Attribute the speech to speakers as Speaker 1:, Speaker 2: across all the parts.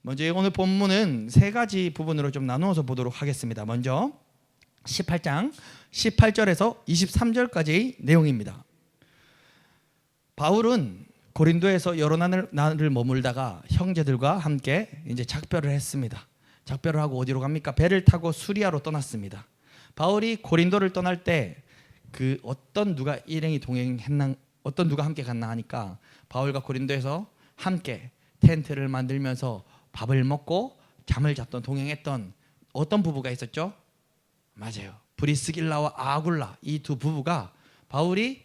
Speaker 1: 먼저 오늘 본문은 세 가지 부분으로 좀 나누어서 보도록 하겠습니다. 먼저 18장 18절에서 23절까지의 내용입니다. 바울은 고린도에서 여러 날을 머물다가 형제들과 함께 이제 작별을 했습니다. 작별을 하고 어디로 갑니까? 배를 타고 수리아로 떠났습니다. 바울이 고린도를 떠날 때 그 어떤 누가 일행이 동행했나, 어떤 누가 함께 갔나 하니까 바울과 고린도에서 함께 텐트를 만들면서 밥을 먹고 잠을 잤던 동행했던 어떤 부부가 있었죠? 맞아요. 브리스길라와 아굴라, 이 두 부부가 바울이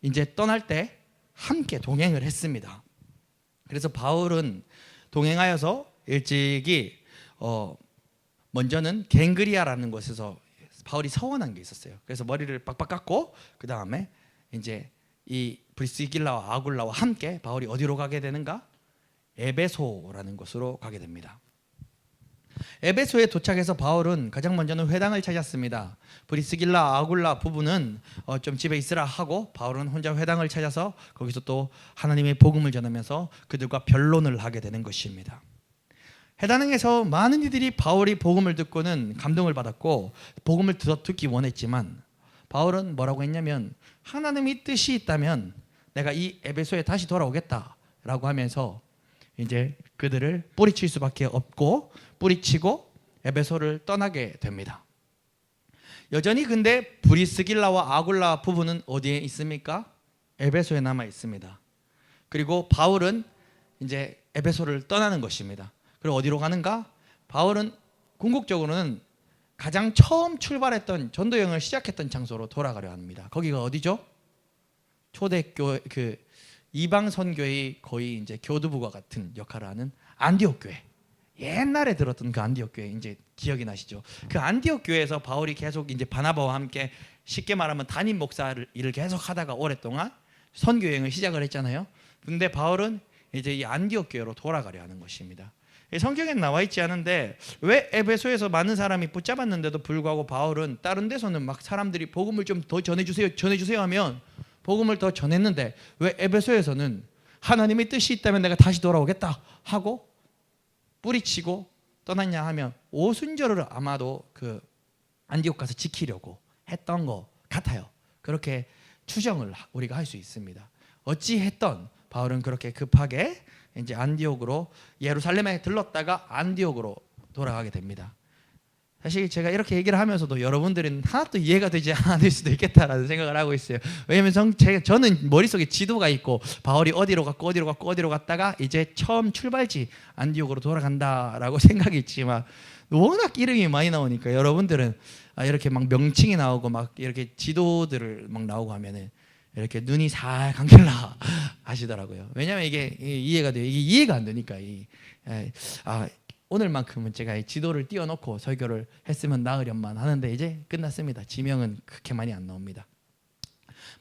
Speaker 1: 이제 떠날 때 함께 동행을 했습니다. 그래서 바울은 동행하여서 일찍이 먼저는 갱그리아라는 곳에서 바울이 서원한 게 있었어요. 그래서 머리를 빡빡 깎고 그 다음에 이제 이 브리스길라와 아굴라와 함께 바울이 어디로 가게 되는가? 에베소라는 곳으로 가게 됩니다. 에베소에 도착해서 바울은 가장 먼저는 회당을 찾았습니다. 브리스길라 아굴라 부부는 좀 집에 있으라 하고 바울은 혼자 회당을 찾아서 거기서 또 하나님의 복음을 전하면서 그들과 변론을 하게 되는 것입니다. 회당에서 많은 이들이 바울이 복음을 듣고는 감동을 받았고 복음을 듣기 원했지만 바울은 뭐라고 했냐면 하나님의 뜻이 있다면 내가 이 에베소에 다시 돌아오겠다라고 하면서 이제 그들을 뿌리칠 수밖에 없고 뿌리치고 에베소를 떠나게 됩니다. 여전히 근데 브리스길라와 아굴라 부부는 어디에 있습니까? 에베소에 남아 있습니다. 그리고 바울은 이제 에베소를 떠나는 것입니다. 그리고 어디로 가는가? 바울은 궁극적으로는 가장 처음 출발했던 전도 여행을 시작했던 장소로 돌아가려 합니다. 거기가 어디죠? 초대교회, 그 이방 선교의 거의 이제 교두부가 같은 역할을 하는 안디옥 교회. 옛날에 들었던 그 안디옥 교회 이제 기억이 나시죠? 그 안디옥 교회에서 바울이 계속 이제 바나바와 함께 쉽게 말하면 담임 목사를 일을 계속 하다가 오랫동안 선교 여행을 시작을 했잖아요. 근데 바울은 이제 이 안디옥 교회로 돌아가려 하는 것입니다. 성경에 나와 있지 않은데 왜 에베소에서 많은 사람이 붙잡았는데도 불구하고 바울은 다른 데서는 막 사람들이 복음을 좀 더 전해주세요 하면 복음을 더 전했는데 왜 에베소에서는 하나님의 뜻이 있다면 내가 다시 돌아오겠다 하고 뿌리치고 떠났냐 하면 오순절을 아마도 그 안디옥 가서 지키려고 했던 것 같아요. 그렇게 추정을 우리가 할 수 있습니다. 어찌했던 바울은 그렇게 급하게 이제 안디옥으로 예루살렘에 들렀다가 안디옥으로 돌아가게 됩니다. 사실 제가 이렇게 얘기를 하면서도 여러분들은 하나도 이해가 되지 않을 수도 있겠다라는 생각을 하고 있어요. 왜냐하면 저는 머릿속에 지도가 있고 바울이 어디로 갔다가 이제 처음 출발지 안디옥으로 돌아간다라고 생각이 있지만 워낙 이름이 많이 나오니까 여러분들은 이렇게 막 명칭이 나오고 막 이렇게 지도들을 막 나오고 하면은 이렇게 눈이 살 감길라 하시더라고요. 왜냐하면 이게 이해가 돼요. 이게 이해가 안 되니까 오늘만큼은 제가 지도를 띄워놓고 설교를 했으면 나으련만 하는데 이제 끝났습니다. 지명은 그렇게 많이 안 나옵니다.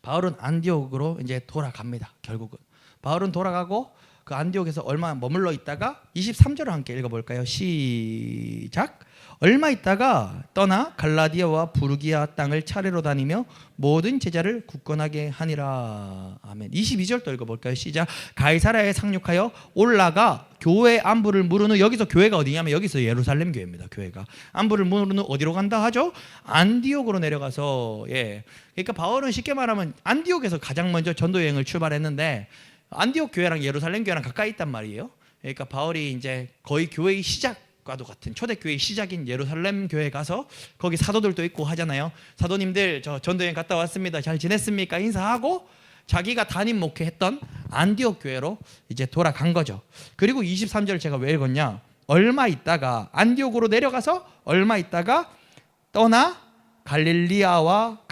Speaker 1: 바울은 안디옥으로 이제 돌아갑니다. 결국은 바울은 돌아가고 그 안디옥에서 얼마 머물러 있다가 23절을 함께 읽어볼까요? 시작. 얼마 있다가 떠나 갈라디아와 부르기아 땅을 차례로 다니며 모든 제자를 굳건하게 하니라. 아멘. 22절도 읽어볼까요? 시작. 가이사랴에 상륙하여 올라가 교회 안부를 물은 후, 여기서 교회가 어디냐면 여기서 예루살렘 교회입니다. 교회가 안부를 물은 후 어디로 간다 하죠? 안디옥으로 내려가서 그러니까 바울은 쉽게 말하면 안디옥에서 가장 먼저 전도 여행을 출발했는데 안디옥 교회랑 예루살렘 교회랑 가까이 있단 말이에요. 그러니까 바울이 이제 거의 교회의 시작과도 같은 초대교회의 시작인 예루살렘 교회에 가서 거기 사도들도 있고 하잖아요. 사도님들 저 전도여행 갔다 왔습니다. 잘 지냈습니까? 인사하고 자기가 담임 목회했던 안디옥 교회로 이제 돌아간 거죠. 그리고 23절 제가 왜 읽었냐? 얼마 있다가 안디옥으로 내려가서 얼마 있다가 떠나 갈라디아와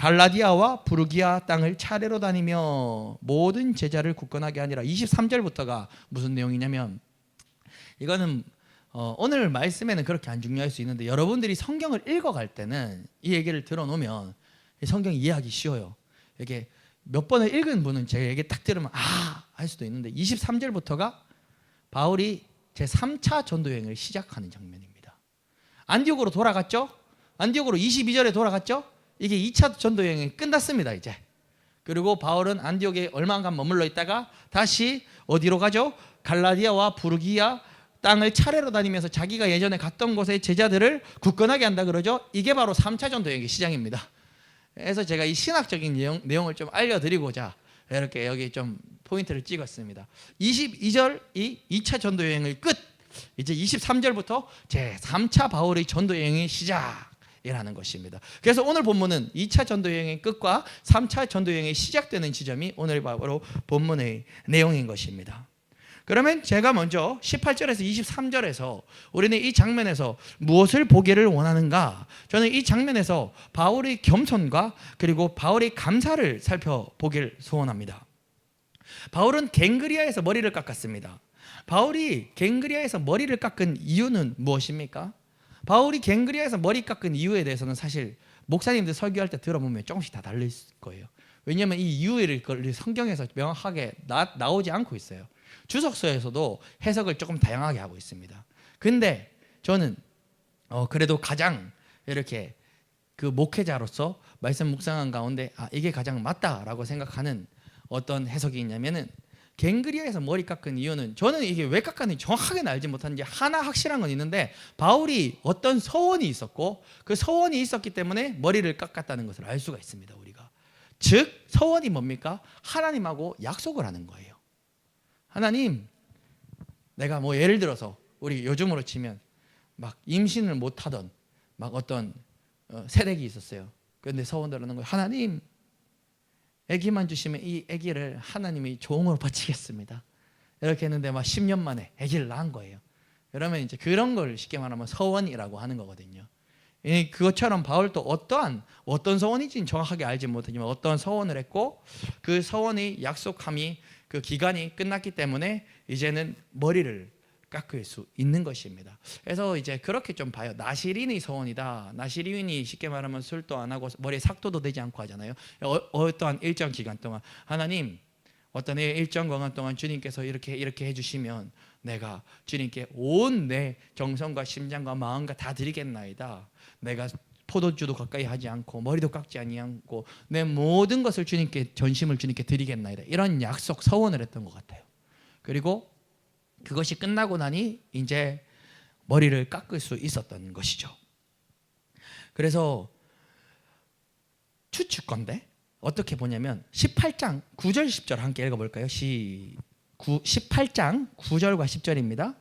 Speaker 1: 부르기아 땅을 차례로 다니며 모든 제자를 굳건하게 하니라. 23절부터가 무슨 내용이냐면 이거는 오늘 말씀에는 그렇게 안 중요할 수 있는데 여러분들이 성경을 읽어갈 때는 이 얘기를 들어놓으면 성경 이해하기 쉬워요. 이게 몇 번을 읽은 분은 제 얘기 딱 들으면 할 수도 있는데 23절부터가 바울이 제3차 전도여행을 시작하는 장면입니다. 안디옥으로 돌아갔죠? 안디옥으로 22절에 돌아갔죠? 이게 2차 전도여행이 끝났습니다 이제. 그리고 바울은 안디옥에 얼마간 머물러 있다가 다시 어디로 가죠? 갈라디아와 부르기아 땅을 차례로 다니면서 자기가 예전에 갔던 곳의 제자들을 굳건하게 한다 그러죠. 이게 바로 3차 전도 여행의 시작입니다. 그래서 제가 이 신학적인 내용을 좀 알려드리고자 이렇게 여기 좀 포인트를 찍었습니다. 22절 이 2차 전도 여행의 끝, 이제 23절부터 제 3차 바울의 전도 여행의 시작이라는 것입니다. 그래서 오늘 본문은 2차 전도 여행의 끝과 3차 전도 여행이 시작되는 지점이 오늘 바로 본문의 내용인 것입니다. 그러면 제가 먼저 18절에서 23절에서 우리는 이 장면에서 무엇을 보기를 원하는가? 저는 이 장면에서 바울의 겸손과 그리고 바울의 감사를 살펴보길 소원합니다. 바울은 갱그리아에서 머리를 깎았습니다. 바울이 갱그리아에서 머리를 깎은 이유는 무엇입니까? 바울이 갱그리아에서 머리 깎은 이유에 대해서는 사실 목사님들 설교할 때 들어보면 조금씩 다 달릴 거예요. 왜냐하면 이 이유를 성경에서 명확하게 나오지 않고 있어요. 주석서에서도 해석을 조금 다양하게 하고 있습니다. 근데 저는 그래도 가장 이렇게 그 목회자로서 말씀 묵상한 가운데 이게 가장 맞다라고 생각하는 어떤 해석이 있냐면은, 갱그리아에서 머리 깎은 이유는, 저는 이게 왜 깎았는지 정확하게는 알지 못하는데 하나 확실한 건 있는데, 바울이 어떤 서원이 있었고 그 서원이 있었기 때문에 머리를 깎았다는 것을 알 수가 있습니다. 우리가 즉 서원이 뭡니까? 하나님하고 약속을 하는 거예요. 하나님, 내가 뭐 예를 들어서 우리 요즘으로 치면 막 임신을 못하던 막 어떤 세대기 있었어요. 그런데 서원을 하는 거예요. 하나님, 아기만 주시면 이 아기를 하나님이 종으로 바치겠습니다. 이렇게 했는데 막 10년 만에 아기를 낳은 거예요. 그러면 이제 그런 걸 쉽게 말하면 서원이라고 하는 거거든요. 그것처럼 바울도 어떤 서원인지는 정확하게 알지 못하지만 어떤 서원을 했고, 그 서원의 약속함이 그 기간이 끝났기 때문에 이제는 머리를 깎을 수 있는 것입니다. 그래서 이제 그렇게 좀 봐요. 나시린의 서원이다. 나시린이 쉽게 말하면 술도 안 하고 머리에 삭도도 되지 않고 하잖아요. 어떠한 일정 기간 동안 하나님, 어떤 일정 기간 동안 주님께서 이렇게 해주시면 내가 주님께 온 내 정성과 심장과 마음과 다 드리겠나이다. 내가 포도주도 가까이 하지 않고 머리도 깎지 아니하고 내 모든 것을 주님께, 전심을 주님께 드리겠나이다. 이런 약속, 서원을 했던 것 같아요. 그리고 그것이 끝나고 나니 이제 머리를 깎을 수 있었던 것이죠. 그래서 추측건데 어떻게 보냐면 18장 9절 10절 함께 읽어볼까요? 18장 9절과 10절입니다.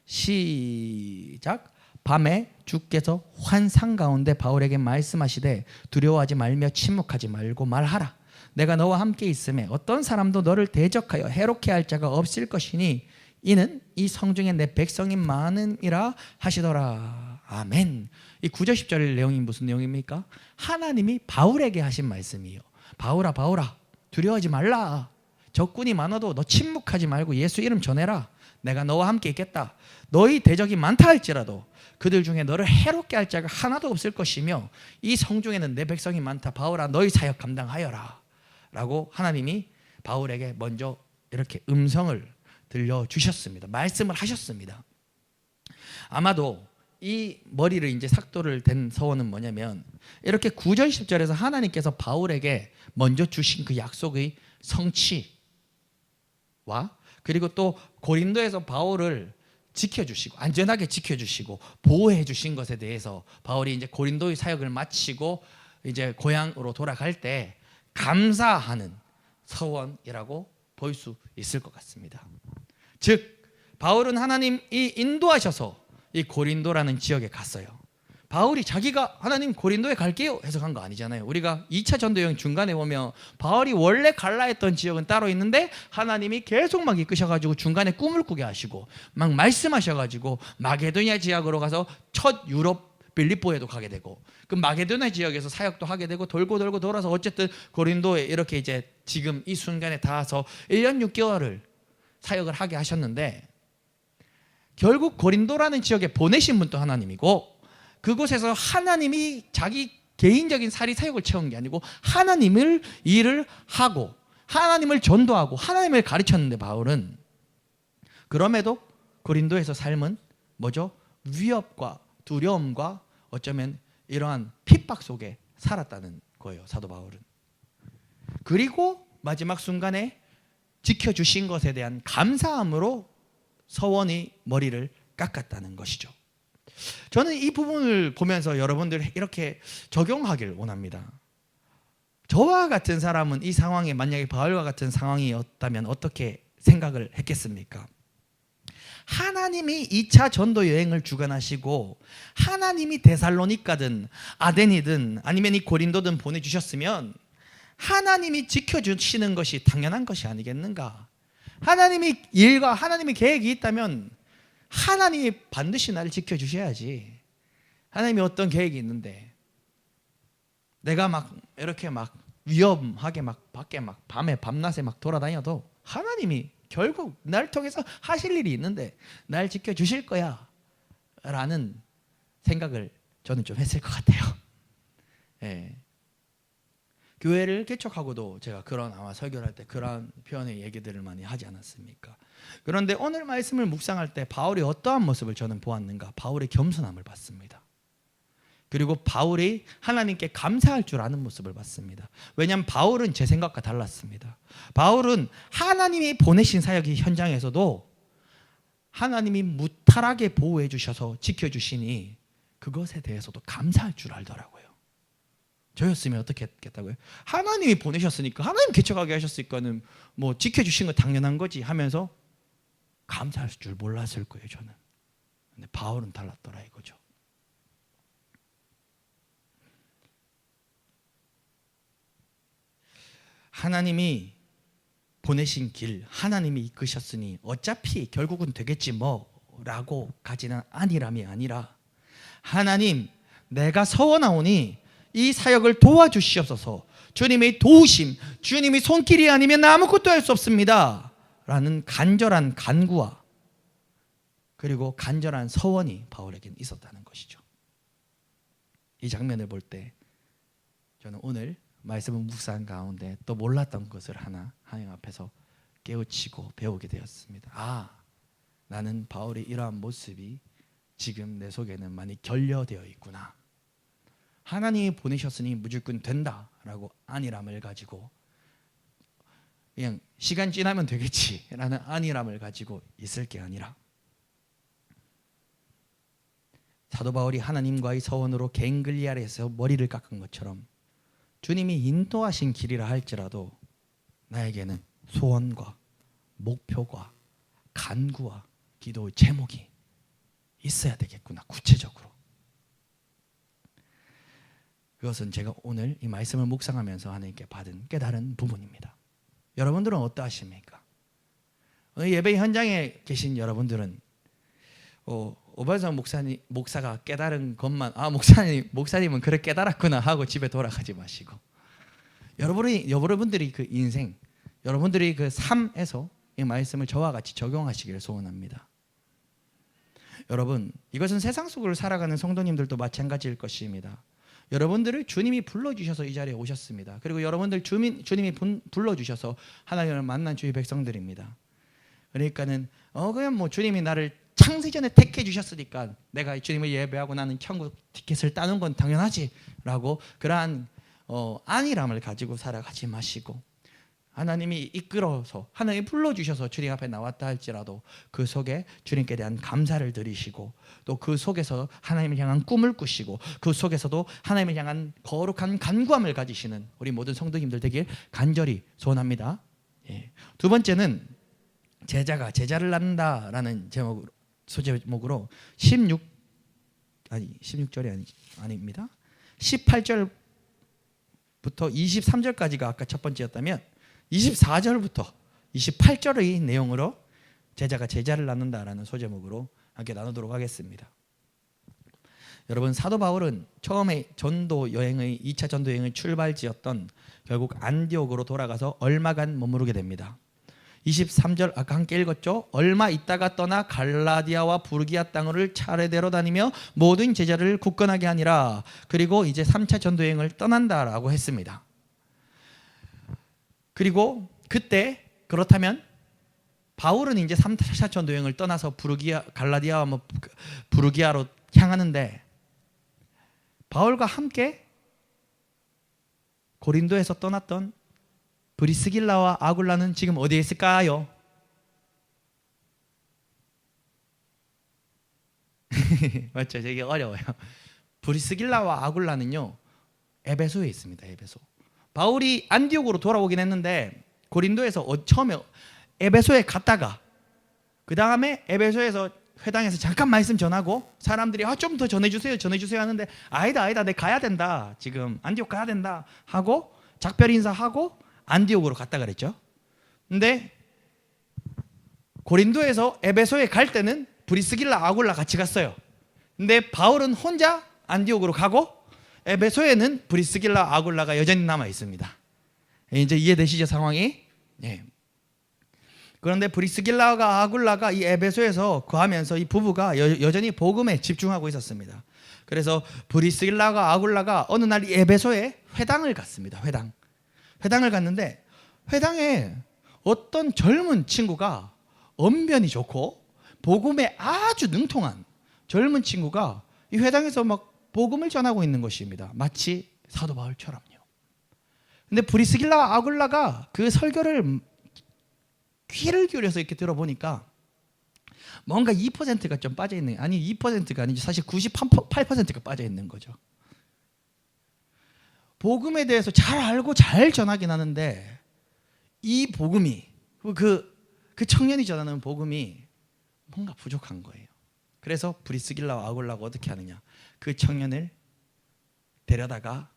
Speaker 1: 시작. 밤에 주께서 환상 가운데 바울에게 말씀하시되 두려워하지 말며 침묵하지 말고 말하라. 내가 너와 함께 있음에 어떤 사람도 너를 대적하여 해롭게 할 자가 없을 것이니 이는 이 성중에 내 백성이 많으니라 하시더라. 아멘. 이 9절 10절 내용이 무슨 내용입니까? 하나님이 바울에게 하신 말씀이에요. 바울아 두려워하지 말라. 적군이 많아도 너 침묵하지 말고 예수 이름 전해라. 내가 너와 함께 있겠다. 너희 대적이 많다 할지라도 그들 중에 너를 해롭게 할 자가 하나도 없을 것이며 이 성중에는 내 백성이 많다. 바울아 너희 사역 감당하여라 라고 하나님이 바울에게 먼저 이렇게 음성을 들려주셨습니다. 말씀을 하셨습니다. 아마도 이 머리를 이제 삭도를 댄 서원은 뭐냐면, 이렇게 9절 10절에서 하나님께서 바울에게 먼저 주신 그 약속의 성취와 그리고 또 고린도에서 바울을 지켜주시고 안전하게 지켜주시고 보호해 주신 것에 대해서 바울이 이제 고린도의 사역을 마치고 이제 고향으로 돌아갈 때 감사하는 서원이라고 볼 수 있을 것 같습니다. 즉 바울은 하나님이 인도하셔서 이 고린도라는 지역에 갔어요. 바울이 자기가 하나님 고린도에 갈게요 해서 간 거 아니잖아요. 우리가 2차 전도 여행 중간에 보면 바울이 원래 갈라 했던 지역은 따로 있는데 하나님이 계속 막 이끄셔가지고 중간에 꿈을 꾸게 하시고 막 말씀하셔가지고 마게도니아 지역으로 가서 첫 유럽 빌립보에도 가게 되고, 그 마게도니아 지역에서 사역도 하게 되고 돌고 돌아서 어쨌든 고린도에 이렇게 이제 지금 이 순간에 닿아서 1년 6개월을 사역을 하게 하셨는데, 결국 고린도라는 지역에 보내신 분도 하나님이고 그곳에서 하나님이 자기 개인적인 사리 사역을 채운 게 아니고 하나님을 일을 하고 하나님을 전도하고 하나님을 가르쳤는데, 바울은 그럼에도 고린도에서 삶은 뭐죠? 위협과 두려움과 어쩌면 이러한 핍박 속에 살았다는 거예요, 사도 바울은. 그리고 마지막 순간에 지켜주신 것에 대한 감사함으로 서원이 머리를 깎았다는 것이죠. 저는 이 부분을 보면서 여러분들 이렇게 적용하길 원합니다. 저와 같은 사람은 이 상황에 만약에 바울과 같은 상황이었다면 어떻게 생각을 했겠습니까? 하나님이 2차 전도 여행을 주관하시고 하나님이 데살로니가든 아덴이든 아니면 이 고린도든 보내주셨으면 하나님이 지켜주시는 것이 당연한 것이 아니겠는가? 하나님이 일과 하나님의 계획이 있다면 하나님이 반드시 나를 지켜주셔야지. 하나님이 어떤 계획이 있는데 내가 막 이렇게 막 위험하게 막 밖에 막 밤에 밤낮에 막 돌아다녀도 하나님이 결국 날 통해서 하실 일이 있는데 날 지켜주실 거야 라는 생각을 저는 좀 했을 것 같아요. 예. 교회를 개척하고도 제가 그런 아마 설교를 할 때 그런 표현의 얘기들을 많이 하지 않았습니까? 그런데 오늘 말씀을 묵상할 때 바울이 어떠한 모습을 저는 보았는가? 바울의 겸손함을 봤습니다. 그리고 바울이 하나님께 감사할 줄 아는 모습을 봤습니다. 왜냐하면 바울은 제 생각과 달랐습니다. 바울은 하나님이 보내신 사역의 현장에서도 하나님이 무탈하게 보호해 주셔서 지켜주시니 그것에 대해서도 감사할 줄 알더라고요. 저였으면 어떻게 했겠다고요? 하나님이 보내셨으니까 하나님 개척하게 하셨으니까는 뭐 지켜주신 거 당연한 거지 하면서 감사할 줄 몰랐을 거예요. 저는. 근데 바울은 달랐더라 이거죠. 하나님이 보내신 길, 하나님이 이끄셨으니 어차피 결국은 되겠지 뭐라고 가지는 아니람이 아니라 하나님 내가 서원하오니 이 사역을 도와주시옵소서. 주님의 도우심, 주님의 손길이 아니면 아무것도 할 수 없습니다 라는 간절한 간구와 그리고 간절한 서원이 바울에게는 있었다는 것이죠. 이 장면을 볼 때 저는 오늘 말씀을 묵상 가운데 또 몰랐던 것을 하나 하나님 앞에서 깨우치고 배우게 되었습니다. 아, 나는 바울의 이러한 모습이 지금 내 속에는 많이 결여되어 있구나. 하나님이 보내셨으니 무조건 된다라고 안일함을 가지고 그냥 시간 지나면 되겠지라는 안일함을 가지고 있을 게 아니라 사도 바울이 하나님과의 서원으로 갱글리알에서 머리를 깎은 것처럼 주님이 인도하신 길이라 할지라도 나에게는 소원과 목표와 간구와 기도의 제목이 있어야 되겠구나. 구체적으로. 그것은 제가 오늘 이 말씀을 묵상하면서 하나님께 받은 깨달은 부분입니다. 여러분들은 어떠하십니까? 오늘 예배 현장에 계신 여러분들은 오발상 목사가 깨달은 것만 목사님은 그래 깨달았구나 하고 집에 돌아가지 마시고 여러분들이 그 인생, 여러분들이 그 삶에서 이 말씀을 저와 같이 적용하시기를 소원합니다. 여러분, 이것은 세상 속으로 살아가는 성도님들도 마찬가지일 것입니다. 여러분들을 주님이 불러주셔서 이 자리에 오셨습니다. 그리고 여러분들 주님이 불러주셔서 하나님을 만난 주의 백성들입니다. 그러니까는 그냥 뭐 주님이 나를 창세전에 택해 주셨으니까 내가 주님을 예배하고 나는 천국 티켓을 따는 건 당연하지라고 그러한 안일함을 가지고 살아가지 마시고 하나님이 이끌어서 하나님이 불러주셔서 주님 앞에 나왔다 할지라도 그 속에 주님께 대한 감사를 드리시고 또 그 속에서 하나님을 향한 꿈을 꾸시고 그 속에서도 하나님을 향한 거룩한 간구함을 가지시는 우리 모든 성도님들 되길 간절히 소원합니다. 예. 두 번째는 제자가 제자를 낳는다라는 소제목으로 16절이 아닙니다. 18절부터 23절까지가 아까 첫 번째였다면 24절부터 28절의 내용으로 제자가 제자를 낳는다라는 소제목으로 함께 나누도록 하겠습니다. 여러분, 사도 바울은 처음에 2차 전도 여행의 출발지였던 결국 안디옥으로 돌아가서 얼마간 머무르게 됩니다. 23절 아까 함께 읽었죠. 얼마 있다가 떠나 갈라디아와 부르기아 땅을 차례대로 다니며 모든 제자를 굳건하게 하니라. 그리고 이제 3차 전도 여행을 떠난다라고 했습니다. 그리고 그때 그렇다면 바울은 이제 3차 전도 여행을 떠나서 갈라디아와 부르기아로 향하는데 바울과 함께 고린도에서 떠났던 브리스길라와 아굴라는 지금 어디에 있을까요? 맞죠? 이게 어려워요. 브리스길라와 아굴라는요 에베소에 있습니다. 에베소. 바울이 안디옥으로 돌아오긴 했는데 고린도에서 처음에 에베소에 갔다가 그 다음에 에베소에서 회당에서 잠깐 말씀 전하고 사람들이 좀 더 전해주세요 하는데 아니다 내 가야 된다, 지금 안디옥 가야 된다 하고 작별 인사하고 안디옥으로 갔다 그랬죠. 근데 고린도에서 에베소에 갈 때는 브리스길라 아굴라 같이 갔어요. 근데 바울은 혼자 안디옥으로 가고 에베소에는 브리스길라 아굴라가 여전히 남아 있습니다. 이제 이해되시죠, 상황이? 예. 그런데 브리스길라가 아굴라가 이 에베소에서 거하면서 이 부부가 여전히 복음에 집중하고 있었습니다. 그래서 브리스길라가 아굴라가 어느 날 이 에베소에 회당을 갔습니다. 회당을 갔는데 회당에 어떤 젊은 친구가 언변이 좋고 복음에 아주 능통한 젊은 친구가 이 회당에서 막 복음을 전하고 있는 것입니다. 마치 사도 바울처럼요. 근데 브리스길라 아굴라가 그 설교를 귀를 기울여서 이렇게 들어보니까 뭔가 2%가 좀 빠져있는, 아니 2%가 아니죠, 사실 98%가 빠져있는 거죠. 복음에 대해서 잘 알고 잘 전하긴 하는데 이 복음이 그 청년이 전하는 복음이 뭔가 부족한 거예요. 그래서 브리스길라와 아굴라가 어떻게 하느냐, 그 청년을 데려다가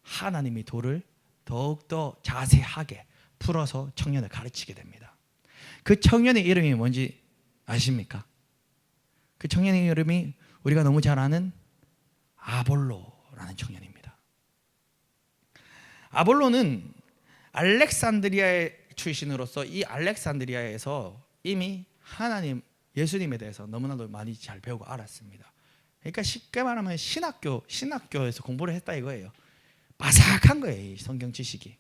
Speaker 1: 하나님의 도를 더욱더 자세하게 풀어서 청년을 가르치게 됩니다. 그 청년의 이름이 뭔지 아십니까? 그 청년의 이름이 우리가 너무 잘 아는 아볼로라는 청년입니다. 아볼로는 알렉산드리아의 출신으로서 이 알렉산드리아에서 이미 하나님, 예수님에 대해서 너무나도 많이 잘 배우고 알았습니다. 그러니까 쉽게 말하면 신학교에서 공부를 했다 이거예요. 바삭한 거예요, 이 성경 지식이.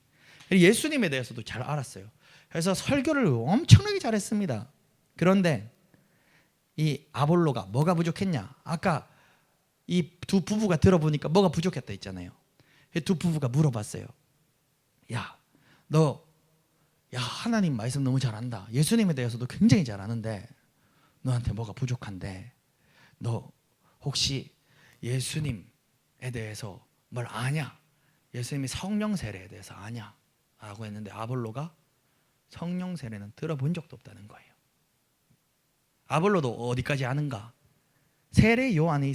Speaker 1: 예수님에 대해서도 잘 알았어요. 그래서 설교를 엄청나게 잘했습니다. 그런데 이 아볼로가 뭐가 부족했냐? 아까 이 두 부부가 들어보니까 뭐가 부족했다 했잖아요. 두 부부가 물어봤어요. 너 하나님 말씀 너무 잘한다. 예수님에 대해서도 굉장히 잘 아는데 너한테 뭐가 부족한데 너 혹시 예수님에 대해서 뭘 아냐? 예수님이 성령 세례에 대해서 아냐? 라고 했는데 아볼로가 성령 세례는 들어본 적도 없다는 거예요. 아볼로도 어디까지 아는가? 세례 요한의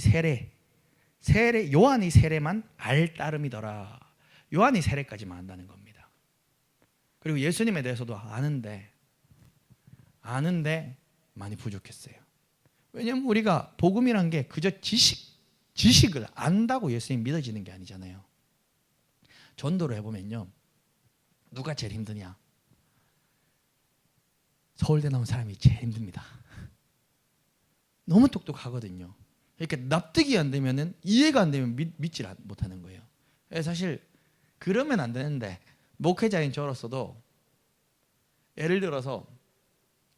Speaker 1: 세례만 알 따름이더라. 요한의 세례까지만 안다는 겁니다. 그리고 예수님에 대해서도 아는데 많이 부족했어요. 왜냐하면 우리가 복음이란 게 그저 지식을 안다고 예수님 믿어지는 게 아니잖아요. 전도를 해보면요, 누가 제일 힘드냐? 서울대 나온 사람이 제일 힘듭니다. 너무 똑똑하거든요. 그러니까 납득이 안 되면은, 이해가 안 되면 믿지 못하는 거예요. 사실 그러면 안 되는데 목회자인 저로서도 예를 들어서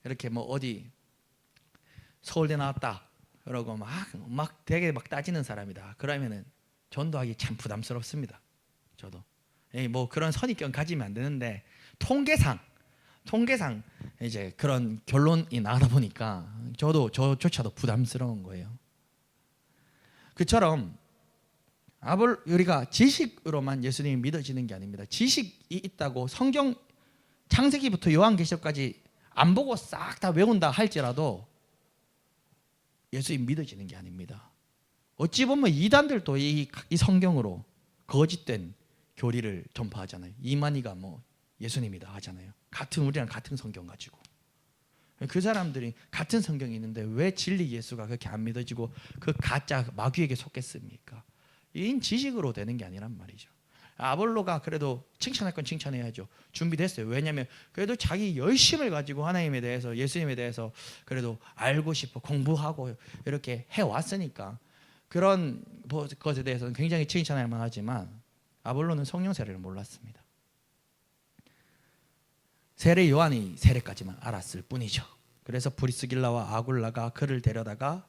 Speaker 1: 이렇게 뭐 어디 서울대 나왔다 그러고 막 되게 막 따지는 사람이다 그러면은 전도하기 참 부담스럽습니다. 저도 뭐 그런 선입견 가지면 안 되는데 통계상 이제 그런 결론이 나다 보니까 저조차도 부담스러운 거예요. 그처럼 우리가 지식으로만 예수님이 믿어지는 게 아닙니다. 지식이 있다고 성경 창세기부터 요한계시록까지 안 보고 싹 다 외운다 할지라도 예수님 믿어지는 게 아닙니다. 어찌 보면 이단들도 이 성경으로 거짓된 교리를 전파하잖아요. 이만희가 뭐 예수님이다 하잖아요. 우리랑 같은 성경 가지고. 그 사람들이 같은 성경이 있는데 왜 진리 예수가 그렇게 안 믿어지고 그 가짜 마귀에게 속겠습니까? 이 지식으로 되는 게 아니란 말이죠. 아볼로가 그래도 칭찬할 건 칭찬해야죠. 준비됐어요. 왜냐하면 그래도 자기 열심을 가지고 하나님에 대해서, 예수님에 대해서 그래도 알고 싶어 공부하고 이렇게 해왔으니까 그런 것에 대해서는 굉장히 칭찬할 만하지만 아볼로는 성령 세례를 몰랐습니다. 세례 요한이 세례까지만 알았을 뿐이죠. 그래서 브리스길라와 아굴라가 그를 데려다가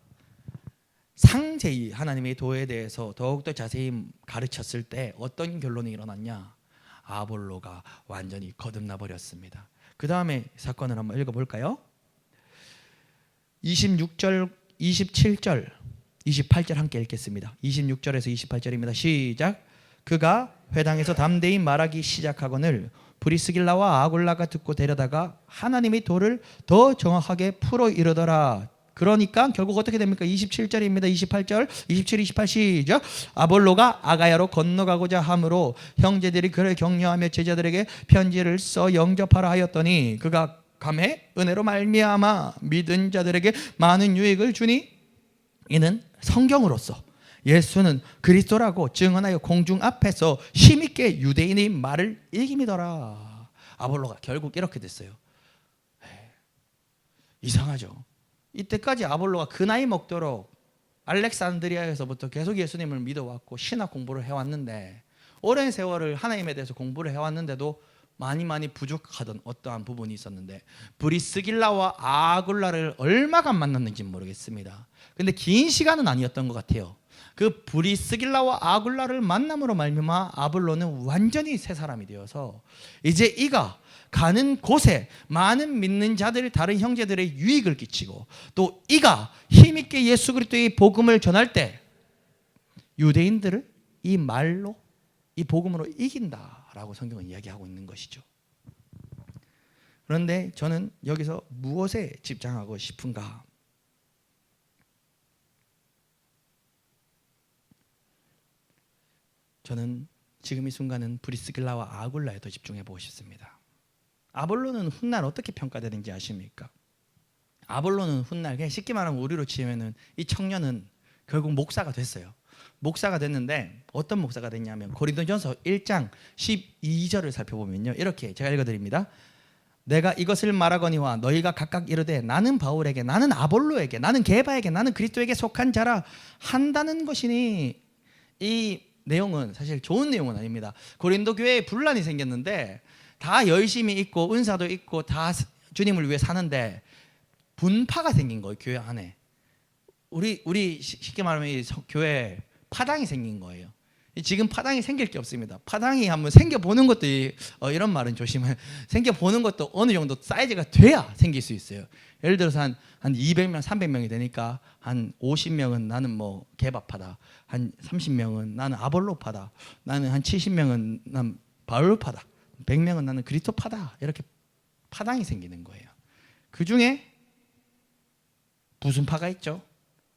Speaker 1: 상세히 하나님의 도에 대해서 더욱더 자세히 가르쳤을 때 어떤 결론이 일어났냐? 아볼로가 완전히 거듭나 버렸습니다. 그 다음에 사건을 한번 읽어볼까요? 26절, 27절 28절 함께 읽겠습니다. 26절에서 28절입니다. 시작. 그가 회당에서 담대히 말하기 시작하거늘 브리스길라와 아굴라가 듣고 데려다가 하나님의 도를 더 정확하게 풀어 이르더라. 그러니까 결국 어떻게 됩니까? 27절입니다. 28절, 27, 28 시작. 아볼로가 아가야로 건너가고자 함으로 형제들이 그를 격려하며 제자들에게 편지를 써 영접하라 하였더니 그가 감해 은혜로 말미암아 믿은 자들에게 많은 유익을 주니 이는 성경으로서 예수는 그리스도라고 증언하여 공중 앞에서 힘있게 유대인의 말을 이김이더라. 아볼로가 결국 이렇게 됐어요. 이상하죠. 이때까지 아볼로가 그 나이 먹도록 알렉산드리아에서부터 계속 예수님을 믿어왔고 신학 공부를 해왔는데 오랜 세월을 하나님에 대해서 공부를 해왔는데도 많이 부족하던 어떠한 부분이 있었는데 브리스길라와 아굴라를 얼마간 만났는지 모르겠습니다. 근데 긴 시간은 아니었던 것 같아요. 그 브리스길라와 아굴라를 만남으로 말미암아 아볼로는 완전히 새 사람이 되어서 이제 이가 가는 곳에 많은 믿는 자들 다른 형제들의 유익을 끼치고 또 이가 힘있게 예수 그리스도의 복음을 전할 때 유대인들을 이 말로 이 복음으로 이긴다라고 성경은 이야기하고 있는 것이죠. 그런데 저는 여기서 무엇에 집중하고 싶은가? 저는 지금 이 순간은 브리스길라와 아굴라에 더 집중해 보고 싶습니다. 아볼로는 훗날 어떻게 평가되는지 아십니까? 아볼로는 훗날 그냥 쉽게 말하면 우리로 치면은 이 청년은 결국 목사가 됐어요. 목사가 됐는데 어떤 목사가 됐냐면 고린도전서 1장 12절을 살펴보면요. 이렇게 제가 읽어드립니다. 내가 이것을 말하거니와 너희가 각각 이르되 나는 바울에게 나는 아볼로에게 나는 게바에게 나는 그리스도에게 속한 자라 한다는 것이니 이 내용은 사실 좋은 내용은 아닙니다. 고린도 교회에 분란이 생겼는데 다 열심히 있고 은사도 있고 다 주님을 위해 사는데 분파가 생긴 거예요. 교회 안에 우리 쉽게 말하면 이 교회에 파당이 생긴 거예요. 지금 파당이 생길 게 없습니다. 파당이 한번 생겨보는 것도 이런 말은 조심해. 생겨보는 것도 어느 정도 사이즈가 돼야 생길 수 있어요. 예를 들어서 한 200명, 300명이 되니까 한 50명은 나는 뭐 개바파다. 한 30명은 나는 아볼로파다. 나는 한 70명은 난 바울파다. 100명은 나는 그리스도파다. 이렇게 파당이 생기는 거예요. 그 중에 무슨 파가 있죠?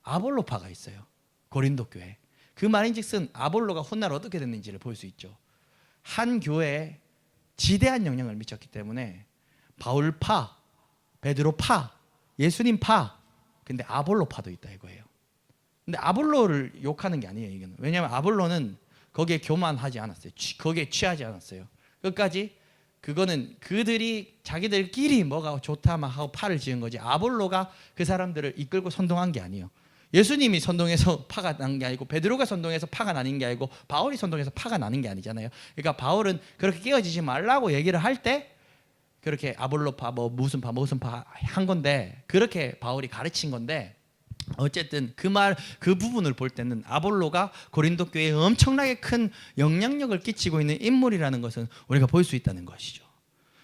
Speaker 1: 아볼로파가 있어요. 고린도 교회. 그 말인즉슨 아볼로가 훗날 어떻게 됐는지를 볼 수 있죠. 한 교회에 지대한 영향을 미쳤기 때문에 바울파, 베드로파, 예수님파, 근데 아볼로파도 있다 이거예요. 근데 아볼로를 욕하는 게 아니에요. 이거는. 왜냐하면 아볼로는 거기에 교만하지 않았어요. 거기에 취하지 않았어요. 끝까지 그거는 그들이 자기들끼리 뭐가 좋다 막 하고 파를 지은 거지 아볼로가 그 사람들을 이끌고 선동한 게 아니에요. 예수님이 선동해서 파가 난 게 아니고 베드로가 선동해서 파가 나는 게 아니고 바울이 선동해서 파가 나는 게 아니잖아요. 그러니까 바울은 그렇게 깨어지지 말라고 얘기를 할 때 그렇게 아볼로파 뭐 무슨 파 한 건데 그렇게 바울이 가르친 건데 어쨌든 그 부분을 볼 때는 아볼로가 고린도 교회에 엄청나게 큰 영향력을 끼치고 있는 인물이라는 것은 우리가 볼 수 있다는 것이죠.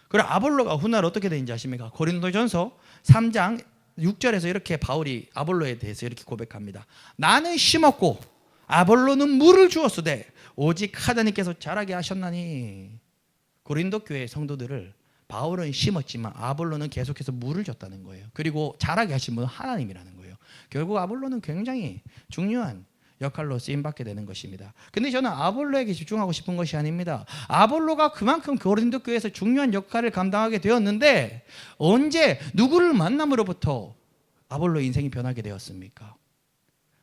Speaker 1: 그럼 아볼로가 훗날 어떻게 되는지 아십니까? 고린도전서 3장 6절에서 이렇게 바울이 아볼로에 대해서 이렇게 고백합니다. 나는 심었고 아볼로는 물을 주었으되 오직 하나님께서 자라게 하셨나니. 고린도 교회 성도들을 바울은 심었지만 아볼로는 계속해서 물을 줬다는 거예요. 그리고 자라게 하신 분은 하나님이라는 거예요. 결국 아볼로는 굉장히 중요한 역할로 쓰임받게 되는 것입니다. 근데 저는 아볼로에게 집중하고 싶은 것이 아닙니다. 아볼로가 그만큼 고린도 교회에서 중요한 역할을 감당하게 되었는데 언제 누구를 만남으로부터 아볼로의 인생이 변하게 되었습니까?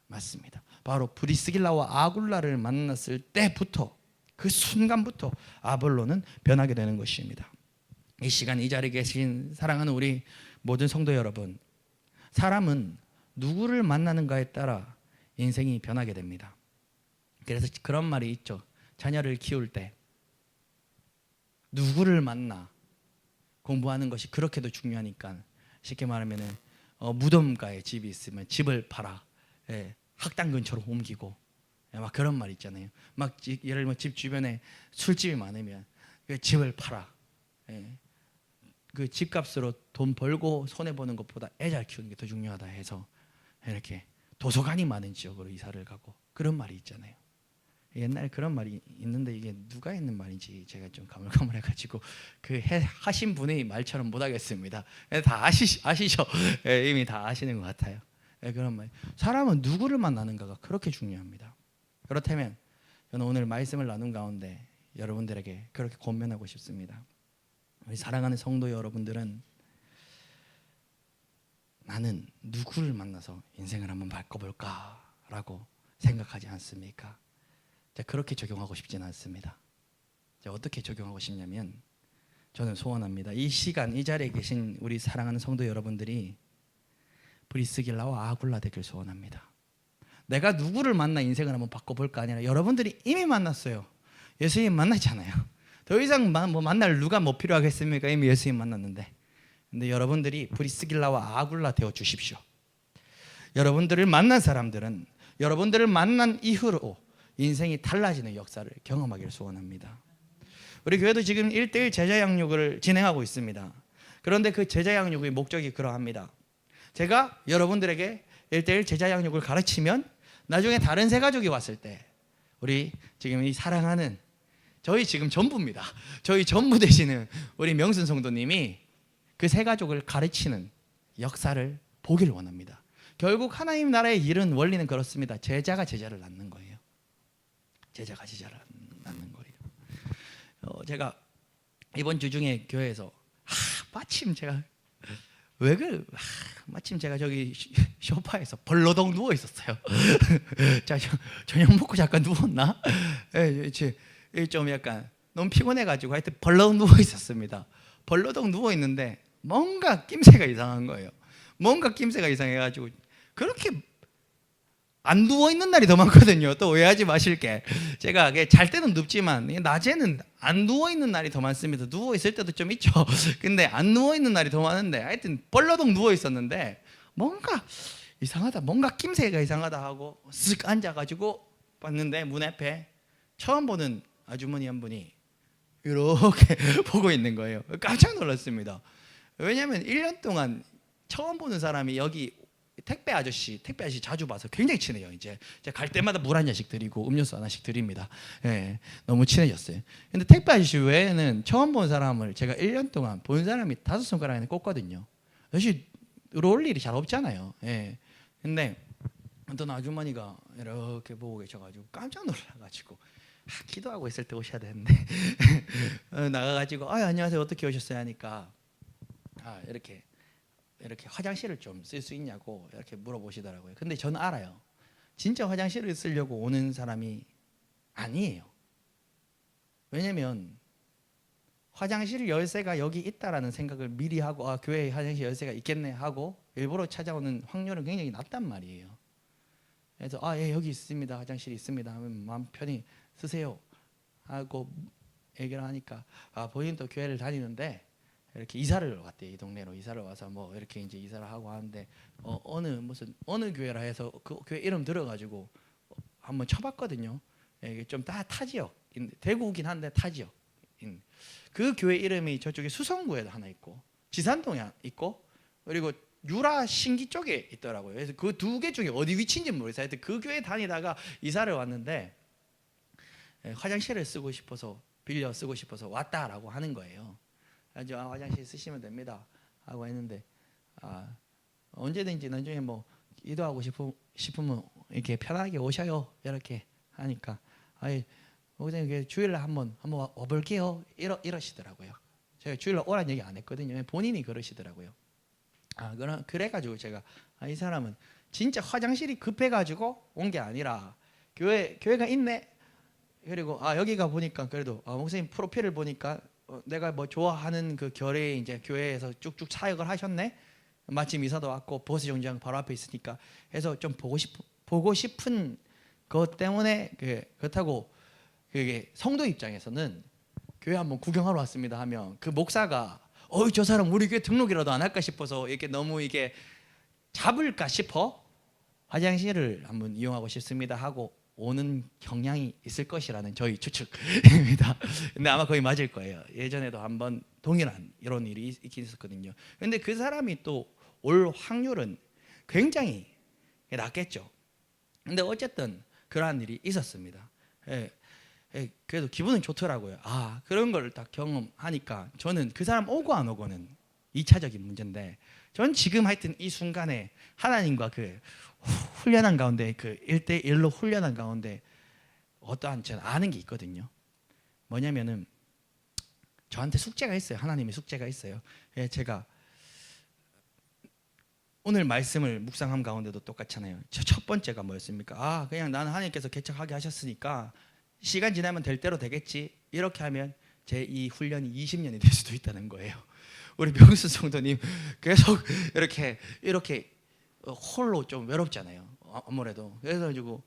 Speaker 1: 맞습니다. 바로 브리스길라와 아굴라를 만났을 때부터 그 순간부터 아볼로는 변하게 되는 것입니다. 이 시간 이 자리에 계신 사랑하는 우리 모든 성도 여러분, 사람은 누구를 만나는가에 따라 인생이 변하게 됩니다. 그래서 그런 말이 있죠. 자녀를 키울 때 누구를 만나 공부하는 것이 그렇게도 중요하니까 쉽게 말하면 무덤가에 집이 있으면 집을 팔아 학당 근처로 옮기고 막 그런 말 있잖아요. 막 예를 들면 집 주변에 술집이 많으면 그 집을 팔아 그 집값으로 돈 벌고 손해 보는 것보다 애 잘 키우는 게 더 중요하다 해서 이렇게 도서관이 많은 지역으로 이사를 가고 그런 말이 있잖아요. 옛날에 그런 말이 있는데 이게 누가 했는 말인지 제가 좀 가물가물해가지고 하신 분의 말처럼 못하겠습니다. 다 아시죠? 예, 이미 다 아시는 것 같아요. 예, 그런 말. 사람은 누구를 만나는가가 그렇게 중요합니다. 그렇다면 저는 오늘 말씀을 나눈 가운데 여러분들에게 그렇게 권면하고 싶습니다. 우리 사랑하는 성도 여러분들은 나는 누구를 만나서 인생을 한번 바꿔볼까라고 생각하지 않습니까? 그렇게 적용하고 싶지는 않습니다. 어떻게 적용하고 싶냐면 저는 소원합니다. 이 시간 이 자리에 계신 우리 사랑하는 성도 여러분들이 브리스길라와 아굴라 되길 소원합니다. 내가 누구를 만나 인생을 한번 바꿔볼까 아니라 여러분들이 이미 만났어요. 예수님 만났잖아요. 더 이상 뭐 만날 누가 뭐 필요하겠습니까? 이미 예수님 만났는데. 근데 여러분들이 브리스길라와 아굴라 되어 주십시오. 여러분들을 만난 사람들은 여러분들을 만난 이후로 인생이 달라지는 역사를 경험하기를 소원합니다. 우리 교회도 지금 1:1 제자 양육을 진행하고 있습니다. 그런데 그 제자 양육의 목적이 그러합니다. 제가 여러분들에게 1:1 제자 양육을 가르치면 나중에 다른 새 가족이 왔을 때 우리 지금 이 사랑하는 저희 지금 전부입니다. 저희 전부 되시는 우리 명순 성도님이 그 새 가족을 가르치는 역사를 보기를 원합니다. 결국 하나님 나라의 일은 원리는 그렇습니다. 제자가 제자를 낳는 거예요. 제자가 제자를 낳는 거예요. 제가 이번 주 중에 교회에서 마침 제가 마침 제가 저기 소파에서 벌러덩 누워 있었어요. 자, 저녁 먹고 잠깐 누웠나? 좀 약간 너무 피곤해가지고 하여튼 벌러덩 누워 있었습니다. 벌러덩 누워 있는데 뭔가 낌새가 이상한 거예요. 뭔가 낌새가 이상해가지고 그렇게 안 누워 있는 날이 더 많거든요. 또 오해하지 마실게. 제가 잘 때는 눕지만 낮에는 안 누워 있는 날이 더 많습니다. 누워 있을 때도 좀 있죠. 근데 안 누워 있는 날이 더 많은데 하여튼 벌러덩 누워 있었는데 뭔가 이상하다, 뭔가 낌새가 이상하다 하고 쓱 앉아가지고 봤는데 문 앞에 처음 보는 아주머니 한 분이 이렇게 보고 있는 거예요. 깜짝 놀랐습니다. 왜냐하면 1년 동안 처음 보는 사람이 여기 택배 아저씨 자주 봐서 굉장히 친해요. 이제 갈 때마다 물 한 잔씩 드리고 음료수 하나씩 드립니다. 예, 너무 친해졌어요. 근데 택배 아저씨 외에는 처음 본 사람을 제가 1년 동안 본 사람이 5손가락 안에 꼽거든요. 사실 올 일이 잘 없잖아요. 예. 근데 어떤 아주머니가 이렇게 보고 계셔가지고 깜짝 놀라가지고 기도하고 있을 때 오셔야 되는데 나가가지고 안녕하세요, 어떻게 오셨어요 하니까 이렇게 화장실을 좀 쓸 수 있냐고 이렇게 물어보시더라고요. 근데 저는 알아요. 진짜 화장실을 쓰려고 오는 사람이 아니에요. 왜냐면 화장실 열쇠가 여기 있다라는 생각을 미리 하고 교회에 화장실 열쇠가 있겠네 하고 일부러 찾아오는 확률은 굉장히 낮단 말이에요. 그래서 예, 여기 있습니다. 화장실이 있습니다 하면 마음 편히 쓰세요 하고 얘기를 하니까 본인도 교회를 다니는데 이렇게 이사를 왔대요. 이 동네로 이사를 와서 뭐 이렇게 이제 이사를 하고 하는데 어느 교회라 해서 그 교회 이름 들어가지고 한번 쳐봤거든요. 이게 좀 타지역, 대구긴 한데 타지역. 그 교회 이름이 저쪽에 수성구에도 하나 있고 지산동에 있고 그리고 유라 신기 쪽에 있더라고요. 그래서 그 2개 중에 어디 위치인지 모르겠어요. 하여튼 그 교회 다니다가 이사를 왔는데 화장실을 쓰고 싶어서 빌려 쓰고 싶어서 왔다라고 하는 거예요. 그래서 화장실 쓰시면 됩니다 하고 했는데 언제든지 나중에 뭐 기도하고 싶으면 이렇게 편하게 오셔요 이렇게 하니까 목사님 주일날 한번 와볼게요 이러시더라고요. 제가 주일날 오란 얘기 안 했거든요. 본인이 그러시더라고요. 그래가지고 제가 이 사람은 진짜 화장실이 급해가지고 온 게 아니라 교회가 있네. 그리고 여기가 보니까 그래도 목사님 프로필을 보니까 내가 뭐 좋아하는 그 결에 이제 교회에서 쭉쭉 사역을 하셨네. 마침 이사도 왔고 보스 정장 바로 앞에 있으니까 해서 좀 보고 싶은 것 때문에 그렇다고 그게 성도 입장에서는 교회 한번 구경하러 왔습니다 하면 그 목사가 저 사람 우리 교회 등록이라도 안 할까 싶어서 이렇게 너무 이게 잡을까 싶어 화장실을 한번 이용하고 싶습니다 하고 오는 경향이 있을 것이라는 저희 추측입니다. 근데 아마 거의 맞을 거예요. 예전에도 한번 동일한 이런 일이 있긴 있었거든요. 근데 그 사람이 또 올 확률은 굉장히 낫겠죠. 근데 어쨌든 그러한 일이 있었습니다. 그래도 기분은 좋더라고요. 그런 걸 딱 경험하니까 저는 그 사람 오고 안 오고는 2차적인 문제인데, 전 지금 하여튼 이 순간에 하나님과 그 훈련한 가운데, 그 1대1로 훈련한 가운데 어떠한 저는 아는 게 있거든요. 뭐냐면은 저한테 숙제가 있어요. 하나님의 숙제가 있어요. 제가 오늘 말씀을 묵상함 가운데도 똑같잖아요. 첫 번째가 뭐였습니까? 그냥 나는 하나님께서 개척하게 하셨으니까 시간 지나면 될 대로 되겠지, 이렇게 하면 제 이 훈련이 20년이 될 수도 있다는 거예요. 우리 명수 성도님 계속 이렇게 홀로 좀 외롭잖아요. 아무래도. 그래서 가지고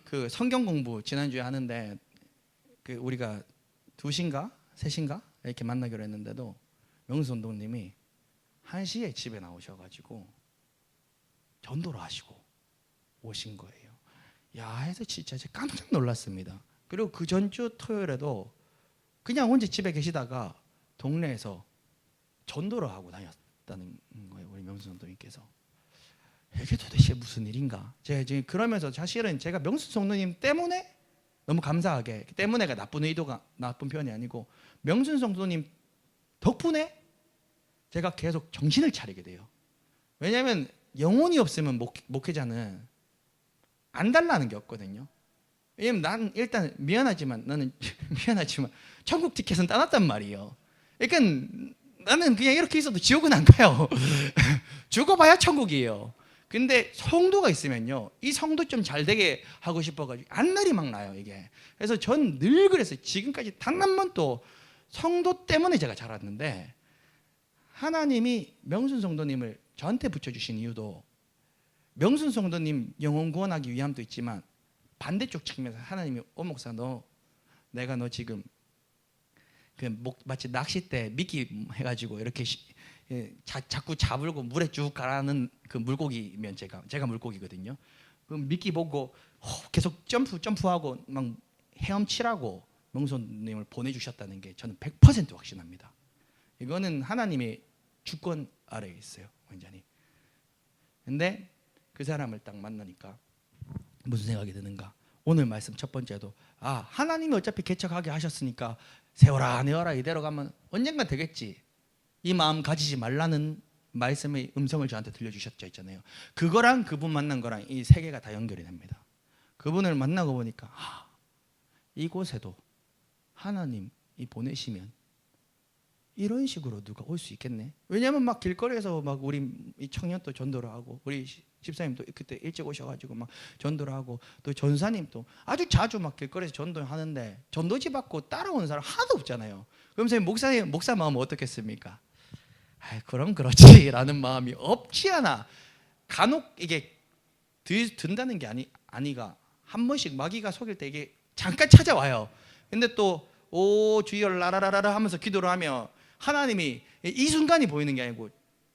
Speaker 1: 그 성경 공부 지난주에 하는데, 그 우리가 2시인가 3시인가 이렇게 만나기로 했는데도 명수 성도님이 1시에 집에 나오셔가지고 전도를 하시고 오신 거예요. 야, 해서 진짜 제가 깜짝 놀랐습니다. 그리고 그 전주 토요일에도 그냥 혼자 집에 계시다가 동네에서 전도를 하고 다녔다는 거예요. 우리 명수 성도님께서. 이게 도대체 무슨 일인가? 제가 지금 그러면서 사실은 제가 명수 성도님 때문에 너무 감사하게, 때문에가 나쁜 의도가, 나쁜 표현이 아니고 명수 성도님 덕분에 제가 계속 정신을 차리게 돼요. 왜냐하면 영혼이 없으면 목회자는 안 달라는 게 없거든요. 왜냐면 난 일단 나는 미안하지만 천국 티켓은 따놨단 말이에요. 그러니까 나는 그냥 이렇게 있어도 지옥은 안 가요. 죽어봐야 천국이에요. 근데 성도가 있으면요, 이 성도 좀 잘 되게 하고 싶어가지고 안날이 막 나요, 이게. 그래서 전 늘 그랬어요. 지금까지 단 한 번도 성도 때문에 제가 자랐는데, 하나님이 명순 성도님을 저한테 붙여주신 이유도 명순 성도님 영혼 구원하기 위함도 있지만, 반대쪽 측면에서 하나님이 목사 내가 너 지금 마치 낚싯대 미끼 해가지고 이렇게 자꾸 잡으려고 물에 쭉 가라는 그 물고기면 제가 물고기거든요. 그 미끼 보고 계속 점프하고 막 헤엄치라고 명수님을 보내주셨다는 게 저는 100% 확신합니다. 이거는 하나님의 주권 아래에 있어요, 완전히. 근데 그 사람을 딱 만나니까 무슨 생각이 드는가? 오늘 말씀 첫 번째도 하나님이 어차피 개척하게 하셨으니까 세워라 내어라 이대로 가면 언젠간 되겠지, 이 마음 가지지 말라는 말씀의 음성을 저한테 들려주셨죠 있잖아요. 그거랑 그분 만난 거랑 이 세 개가 다 연결이 됩니다. 그분을 만나고 보니까 이곳에도 하나님이 보내시면 이런 식으로 누가 올 수 있겠네. 왜냐하면 막 길거리에서 막 우리 이 청년도 전도를 하고, 우리 집사님도 그때 일찍 오셔가지고 막 전도를 하고, 또 전사님도 아주 자주 막 길거리에서 전도하는데 전도지 받고 따라오는 사람 하나도 없잖아요. 그럼 선생님 목사 마음은 어떻겠습니까? 그럼 그렇지라는 마음이 없지 않아. 간혹 이게 든다는 게 아니가 한 번씩 마귀가 속일 때 이게 잠깐 찾아와요. 근데 또 주여 라라라라 하면서 기도를 하면 하나님이 이 순간이 보이는 게 아니고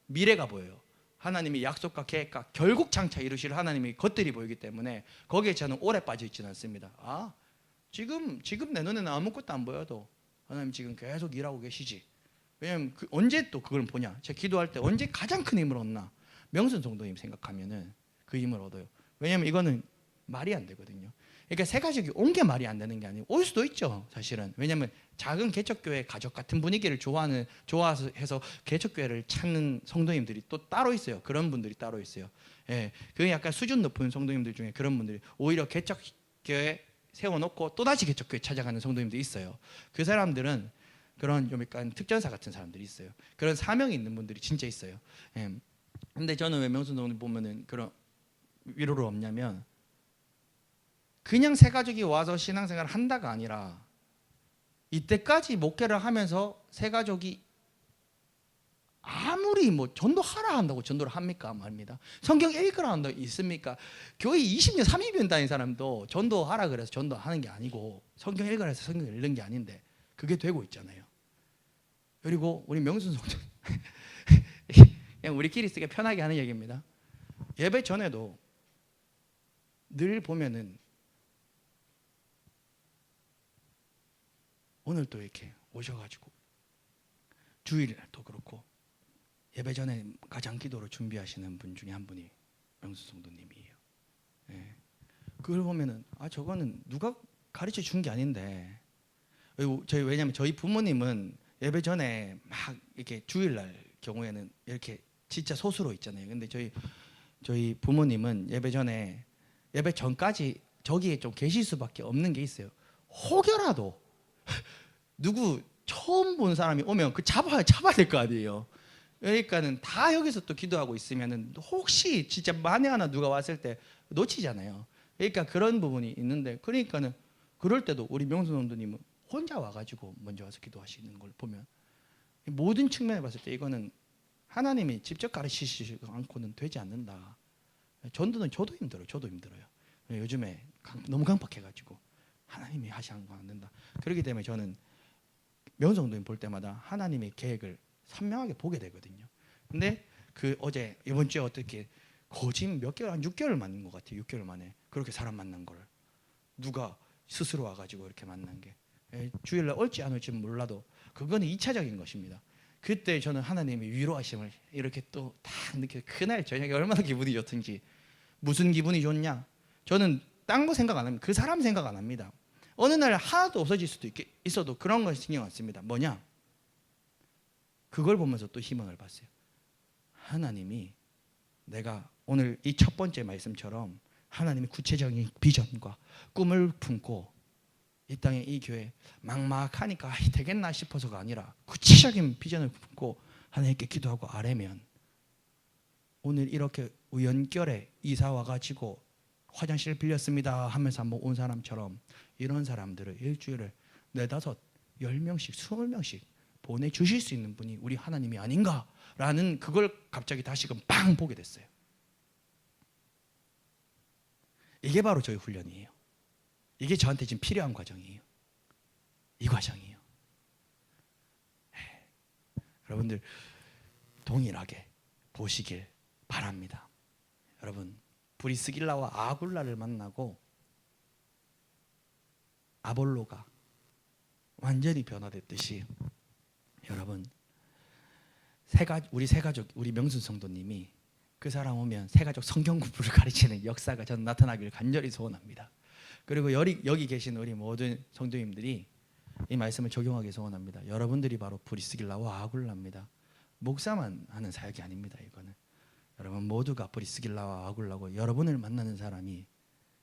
Speaker 1: 미래가 보여요. 하나님이 약속과 계획과 결국 장차 이루실 하나님의 것들이 보이기 때문에 거기에 저는 오래 빠져 있지는 않습니다. 지금 내 눈에는 아무것도 안 보여도 하나님 지금 계속 일하고 계시지. 왜냐면 언제 또 그걸 보냐? 제가 기도할 때 언제 가장 큰 힘을 얻나? 명순 성도님 생각하면은 그 힘을 얻어요. 왜냐면 이거는 말이 안 되거든요. 그러니까 세 가족이 온 게 말이 안 되는 게 아니고 올 수도 있죠, 사실은. 왜냐면 작은 개척교회 가족 같은 분위기를 좋아해서 개척교회를 찾는 성도님들이 또 따로 있어요. 그런 분들이 따로 있어요. 그 약간 수준 높은 성도님들 중에 그런 분들이 오히려 개척교회 세워놓고 또다시 개척교회 찾아가는 성도님도 있어요. 그 사람들은 그런 좀 약간 특전사 같은 사람들이 있어요. 그런 사명이 있는 분들이 진짜 있어요. 근데 저는 왜 명순 성도님 보면은 그런 위로를 없냐면, 그냥 새 가족이 와서 신앙생활을 한다가 아니라 이때까지 목회를 하면서 새 가족이 아무리 전도하라 한다고 전도를 합니까? 말입니다. 성경 읽으라 한다고 있습니까? 교회 20년 30년 다닌 사람도 전도하라 그래서 전도하는 게 아니고, 성경 읽으라 해서 성경 읽는 게 아닌데 그게 되고 있잖아요. 그리고 우리 명순 성도 그냥 우리끼리 쓰기 편하게 하는 얘기입니다. 예배 전에도 늘 보면은 오늘 또 이렇게 오셔가지고 주일도 그렇고 예배 전에 가장 기도로 준비하시는 분 중에 한 분이 명수 성도님이에요. 예. 그걸 보면은 저거는 누가 가르쳐 준 게 아닌데. 왜냐면 저희 부모님은 예배 전에 막 이렇게 주일날 경우에는 이렇게 진짜 소수로 있잖아요. 근데 저희 부모님은 예배 전까지 저기에 좀 계실 수밖에 없는 게 있어요. 혹여라도 누구 처음 본 사람이 오면 그 잡아야 될 거 아니에요. 그러니까는 다 여기서 또 기도하고 있으면은 혹시 진짜 만에 하나 누가 왔을 때 놓치잖아요. 그러니까 그런 부분이 있는데, 그러니까는 그럴 때도 우리 명수 성도님은 혼자 와가지고 먼저 와서 기도하시는 걸 보면 모든 측면에 봤을 때 이거는 하나님이 직접 가르치시지 않고는 되지 않는다. 전도는 저도 힘들어요. 요즘에 너무 강박해가지고 하나님이 하시는 거 안 된다. 그렇기 때문에 저는 명수 성도님 볼 때마다 하나님의 계획을 선명하게 보게 되거든요. 근데 어제 이번 주에 어떻게 거진 몇 개월, 한 6개월 만인 것 같아요. 6개월 만에 그렇게 사람 만난 걸 누가 스스로 와가지고 이렇게 만난 게, 주일날 올지 안 올지는 몰라도 그거는 2차적인 것입니다. 그때 저는 하나님의 위로하심을 이렇게 또 딱 느껴. 그날 저녁에 얼마나 기분이 좋든지. 무슨 기분이 좋냐? 저는 딴 거 생각 안 합니다. 그 사람 생각 안 합니다. 어느 날 하나도 없어질 수도 있어도 그런 거 신경 안 씁니다. 뭐냐? 그걸 보면서 또 희망을 봤어요. 하나님이 내가 오늘 이 첫 번째 말씀처럼 하나님이 구체적인 비전과 꿈을 품고 이 땅에 이 교회 막막하니까 되겠나 싶어서가 아니라 구체적인 비전을 품고 하나님께 기도하고 아뢰면 오늘 이렇게 우연결에 이사 와가지고 화장실 빌렸습니다 하면서 한번 온 사람처럼 이런 사람들을 일주일에 4, 5, 10명씩 20명씩 보내주실 수 있는 분이 우리 하나님이 아닌가라는 그걸 갑자기 다시금 빵 보게 됐어요. 이게 바로 저희 훈련이에요. 이게 저한테 지금 필요한 과정이에요. 이 과정이에요. 여러분들 동일하게 보시길 바랍니다. 여러분, 브리스길라와 아굴라를 만나고 아볼로가 완전히 변화됐듯이 여러분 우리 세 가족, 우리 명순 성도님이 그 사람 오면 세 가족 성경 공부를 가르치는 역사가 저는 나타나기를 간절히 소원합니다. 그리고 여기 계신 우리 모든 성도님들이 이 말씀을 적용하기 소원합니다. 여러분들이 바로 브리스길라와 아굴라입니다. 목사만 하는 사역이 아닙니다. 이거는 여러분 모두가 브리스길라와 아굴라고, 여러분을 만나는 사람이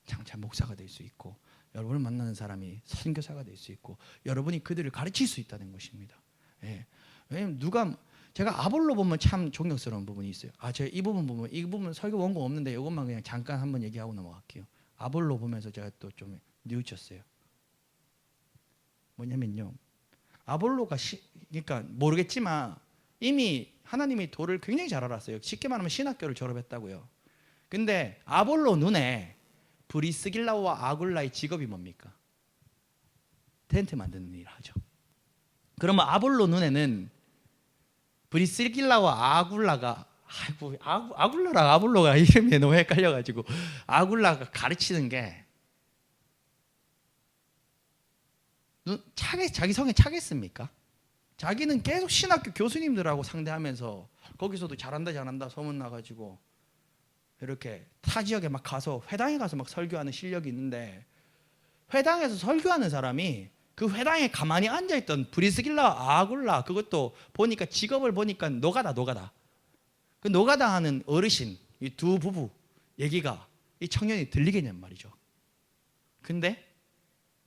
Speaker 1: 장차 목사가 될 수 있고, 여러분을 만나는 사람이 선교사가 될 수 있고, 여러분이 그들을 가르칠 수 있다는 것입니다. 예. 왜냐면 제가 아볼로 보면 참 존경스러운 부분이 있어요. 제가 이 부분 보면 이 부분 설교 원고 없는데 이것만 그냥 잠깐 한번 얘기하고 넘어갈게요. 아볼로 보면서 제가 또 좀 뉘우쳤어요. 뭐냐면요, 아볼로가 그러니까 모르겠지만 이미 하나님이 도를 굉장히 잘 알았어요. 쉽게 말하면 신학교를 졸업했다고요. 근데 아볼로 눈에 브리스길라와 아굴라의 직업이 뭡니까? 텐트 만드는 일을 하죠. 그러면 아볼로 눈에는 브리스길라와 아굴라가, 아굴라랑 아볼로가 이름이 너무 헷갈려가지고 아굴라가 가르치는 게 자기 성에 차겠습니까? 자기는 계속 신학교 교수님들하고 상대하면서 거기서도 잘한다 소문나가지고 이렇게 타 지역에 막 가서 회당에 가서 막 설교하는 실력이 있는데, 회당에서 설교하는 사람이 그 회당에 가만히 앉아있던 브리스길라 아굴라, 그것도 보니까 직업을 보니까 노가다. 그 노가다 하는 어르신, 이 두 부부 얘기가 이 청년이 들리겠냔 말이죠. 근데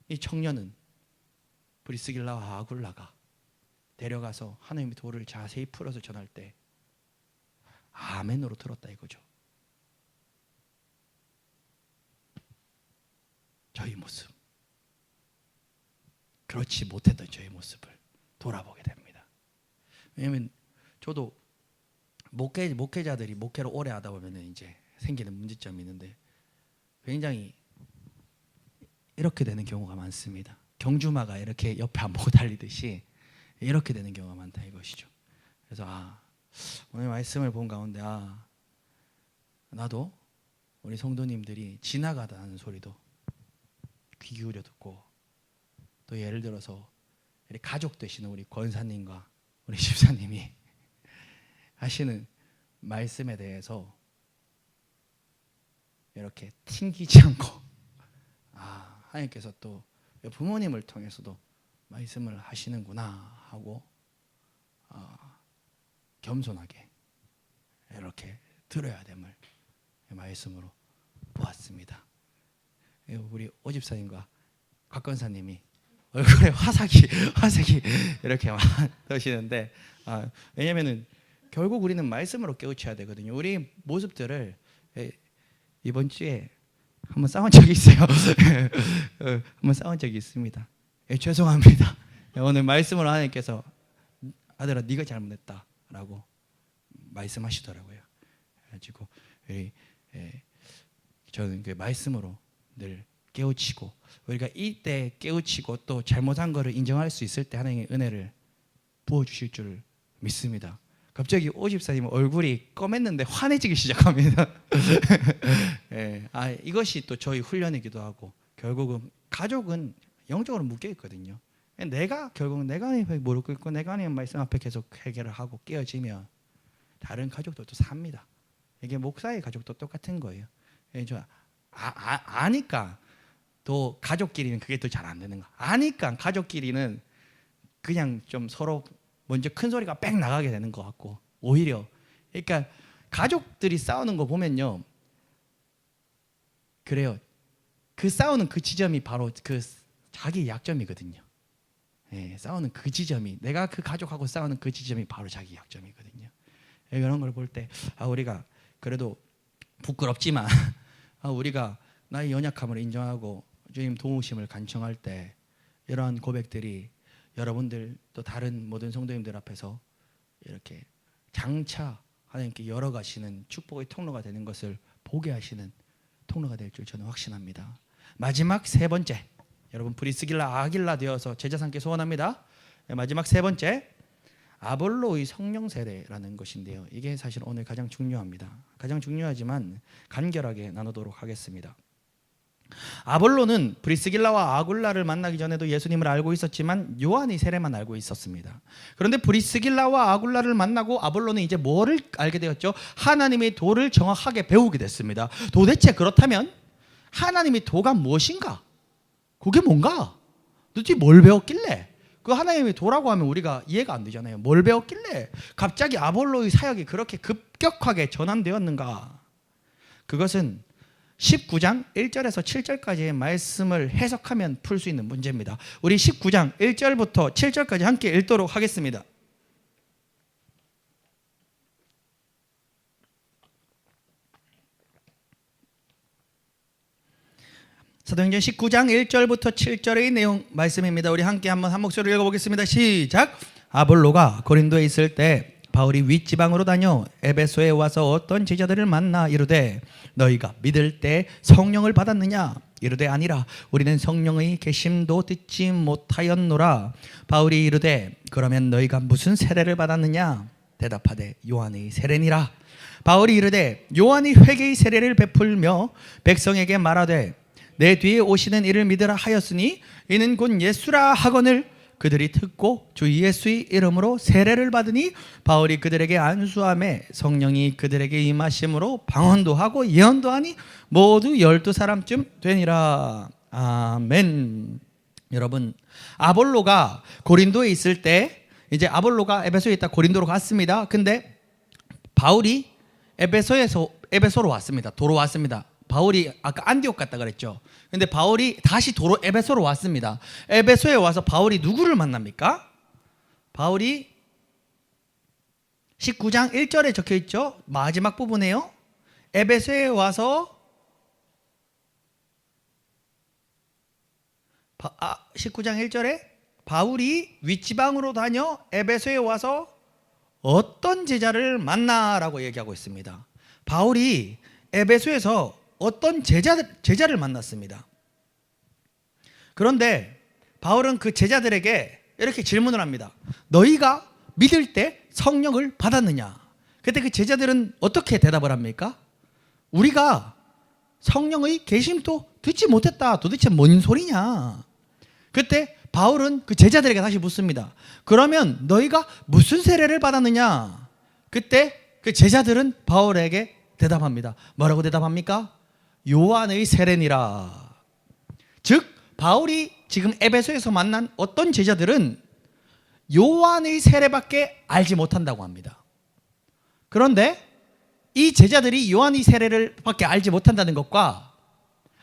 Speaker 1: 이 청년은 브리스길라와 아굴라가 데려가서 하나님의 도를 자세히 풀어서 전할 때 아멘으로 들었다 이거죠. 저희 모습, 그렇지 못했던 저희 모습을 돌아보게 됩니다. 왜냐하면 저도 목회자들이 목회를 오래 하다 보면 이제 생기는 문제점이 있는데 굉장히 이렇게 되는 경우가 많습니다. 경주마가 이렇게 옆에 안 보고 달리듯이 이렇게 되는 경우가 많다 이것이죠. 그래서 오늘 말씀을 본 가운데 나도 우리 성도님들이 지나가다는 소리도 귀 기울여 듣고, 또 예를 들어서 가족 되시는 우리 권사님과 우리 집사님이 하시는 말씀에 대해서 이렇게 튕기지 않고 하나님께서 또 부모님을 통해서도 말씀을 하시는구나 하고 겸손하게 이렇게 들어야 됨을 말씀으로 보았습니다. 우리 오집사님과 곽건사님이 얼굴에 화색이 이렇게 나시는데 왜냐면은 결국 우리는 말씀으로 깨우쳐야 되거든요. 우리 모습들을 이번 주에 한번 싸운 적이 있어요. 한번 싸운 적이 있습니다. 죄송합니다. 오늘 말씀으로 하나님께서 아들아 네가 잘못했다라고 말씀하시더라고요. 그래가지고 저는 그 말씀으로 늘 깨우치고 우리가 이때 깨우치고 또 잘못한 것을 인정할 수 있을 때 하나님의 은혜를 부어주실 줄 믿습니다. 갑자기 오집사님 얼굴이 검했는데 환해지기 시작합니다. 이것이 또 저희 훈련이기도 하고 결국은 가족은 영적으로 묶여 있거든요. 결국 내가 하나님 무릎 꿇고 내가 하나님 말씀 앞에 계속 해결을 하고 깨어지면 다른 가족들도 삽니다. 이게 목사의 가족도 똑같은 거예요. 아니까 또 가족끼리는 그게 또 잘 안 되는 거. 아니까 가족끼리는 그냥 좀 서로 먼저 큰 소리가 빽 나가게 되는 것 같고 오히려 그러니까 가족들이 싸우는 거 보면요 그래요. 그 싸우는 그 지점이 바로 그 자기 약점이거든요. 싸우는 그 지점이 내가 그 가족하고 싸우는 그 지점이 바로 자기 약점이거든요. 이런 걸 볼 때 우리가 그래도 부끄럽지만 우리가 나의 연약함을 인정하고 주님 도우심을 간청할 때 이러한 고백들이 여러분들 또 다른 모든 성도님들 앞에서 이렇게 장차 하나님께 열어가시는 축복의 통로가 되는 것을 보게 하시는 통로가 될 줄 저는 확신합니다. 마지막 세 번째, 여러분 브리스길라 아길라 되어서 제자 삼게 소원합니다. 마지막 세 번째, 아볼로의 성령 세례라는 것인데요. 이게 사실 오늘 가장 중요합니다. 가장 중요하지만 간결하게 나누도록 하겠습니다. 아볼로는 브리스길라와 아굴라를 만나기 전에도 예수님을 알고 있었지만 요한의 세례만 알고 있었습니다. 그런데 브리스길라와 아굴라를 만나고 아볼로는 이제 뭐를 알게 되었죠? 하나님의 도를 정확하게 배우게 됐습니다. 도대체 그렇다면 하나님의 도가 무엇인가? 그게 뭔가? 도대체 뭘 배웠길래? 그 하나님의 도라고 하면 우리가 이해가 안 되잖아요. 뭘 배웠길래 갑자기 아볼로의 사역이 그렇게 급격하게 전환되었는가? 그것은 19장 1절에서 7절까지의 말씀을 해석하면 풀 수 있는 문제입니다. 우리 19장 1절부터 7절까지 함께 읽도록 하겠습니다. 사도행전 19장 1절부터 7절의 내용 말씀입니다. 우리 함께 한번 한 목소리로 읽어보겠습니다. 시작. 아볼로가 고린도에 있을 때 바울이 윗지방으로 다녀 에베소에 와서 어떤 제자들을 만나 이르되 너희가 믿을 때 성령을 받았느냐? 이르되 아니라 우리는 성령의 계심도 듣지 못하였노라. 바울이 이르되 그러면 너희가 무슨 세례를 받았느냐? 대답하되 요한의 세례니라. 바울이 이르되 요한이 회개의 세례를 베풀며 백성에게 말하되 내 뒤에 오시는 이를 믿으라 하였으니 이는 곧 예수라 하거늘 그들이 듣고 주 예수의 이름으로 세례를 받으니 바울이 그들에게 안수하매 성령이 그들에게 임하심으로 방언도 하고 예언도 하니 모두 12사람쯤 되니라. 아멘. 여러분, 아볼로가 고린도에 있을 때 이제 아볼로가 에베소에 있다 고린도로 갔습니다. 근데 바울이 에베소로 왔습니다. 도로 왔습니다. 바울이 아까 안디옥 갔다 그랬죠. 근데 바울이 다시 도로 에베소로 왔습니다. 에베소에 와서 바울이 누구를 만납니까? 바울이 19장 1절에 적혀 있죠. 마지막 부분에요. 에베소에 와서 19장 1절에 바울이 윗지방으로 다녀 에베소에 와서 어떤 제자를 만나라고 얘기하고 있습니다. 바울이 에베소에서 어떤 제자를 만났습니다. 그런데 바울은 그 제자들에게 이렇게 질문을 합니다. 너희가 믿을 때 성령을 받았느냐? 그때 그 제자들은 어떻게 대답을 합니까? 우리가 성령의 계심도 듣지 못했다. 도대체 뭔 소리냐? 그때 바울은 그 제자들에게 다시 묻습니다. 그러면 너희가 무슨 세례를 받았느냐? 그때 그 제자들은 바울에게 대답합니다. 뭐라고 대답합니까? 요한의 세례니라. 즉 바울이 지금 에베소에서 만난 어떤 제자들은 요한의 세례밖에 알지 못한다고 합니다. 그런데 이 제자들이 요한의 세례를 밖에 알지 못한다는 것과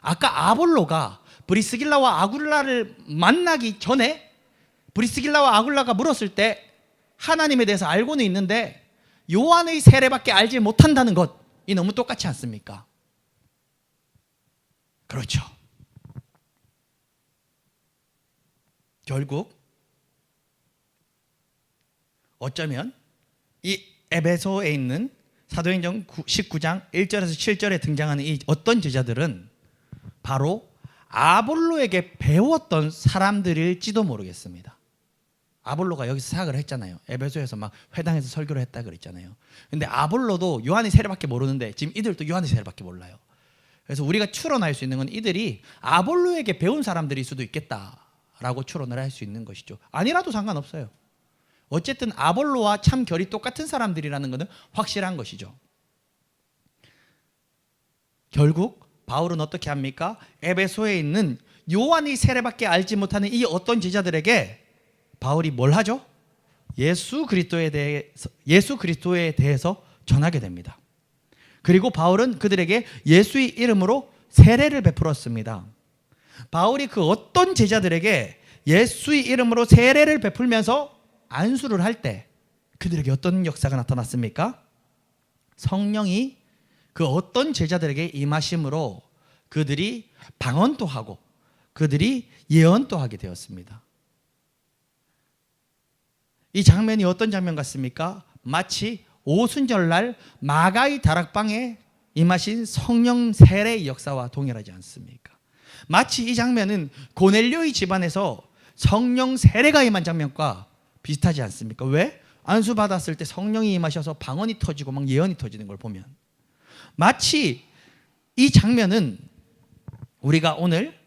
Speaker 1: 아까 아볼로가 브리스길라와 아굴라를 만나기 전에 브리스길라와 아굴라가 물었을 때 하나님에 대해서 알고는 있는데 요한의 세례밖에 알지 못한다는 것이 너무 똑같지 않습니까? 그렇죠. 결국 어쩌면 이 에베소에 있는 사도행전 19장 1절에서 7절에 등장하는 이 어떤 제자들은 바로 아볼로에게 배웠던 사람들일지도 모르겠습니다. 아볼로가 여기서 사역을 했잖아요. 에베소에서 막 회당에서 설교를 했다 그랬잖아요. 근데 아볼로도 요한의 세례밖에 모르는데 지금 이들도 요한의 세례밖에 몰라요. 그래서 우리가 추론할 수 있는 건 이들이 아볼로에게 배운 사람들일 수도 있겠다라고 추론을 할 수 있는 것이죠. 아니라도 상관없어요. 어쨌든 아볼로와 참 결이 똑같은 사람들이라는 것은 확실한 것이죠. 결국 바울은 어떻게 합니까? 에베소에 있는 요한의 세례밖에 알지 못하는 이 어떤 제자들에게 바울이 뭘 하죠? 예수 그리스도에 대해서 전하게 됩니다. 그리고 바울은 그들에게 예수의 이름으로 세례를 베풀었습니다. 바울이 그 어떤 제자들에게 예수의 이름으로 세례를 베풀면서 안수를 할 때 그들에게 어떤 역사가 나타났습니까? 성령이 그 어떤 제자들에게 임하심으로 그들이 방언도 하고 그들이 예언도 하게 되었습니다. 이 장면이 어떤 장면 같습니까? 마치 오순절날 마가의 다락방에 임하신 성령 세례의 역사와 동일하지 않습니까? 마치 이 장면은 고넬료의 집안에서 성령 세례가 임한 장면과 비슷하지 않습니까? 왜? 안수 받았을 때 성령이 임하셔서 방언이 터지고 막 예언이 터지는 걸 보면 마치 이 장면은 우리가 오늘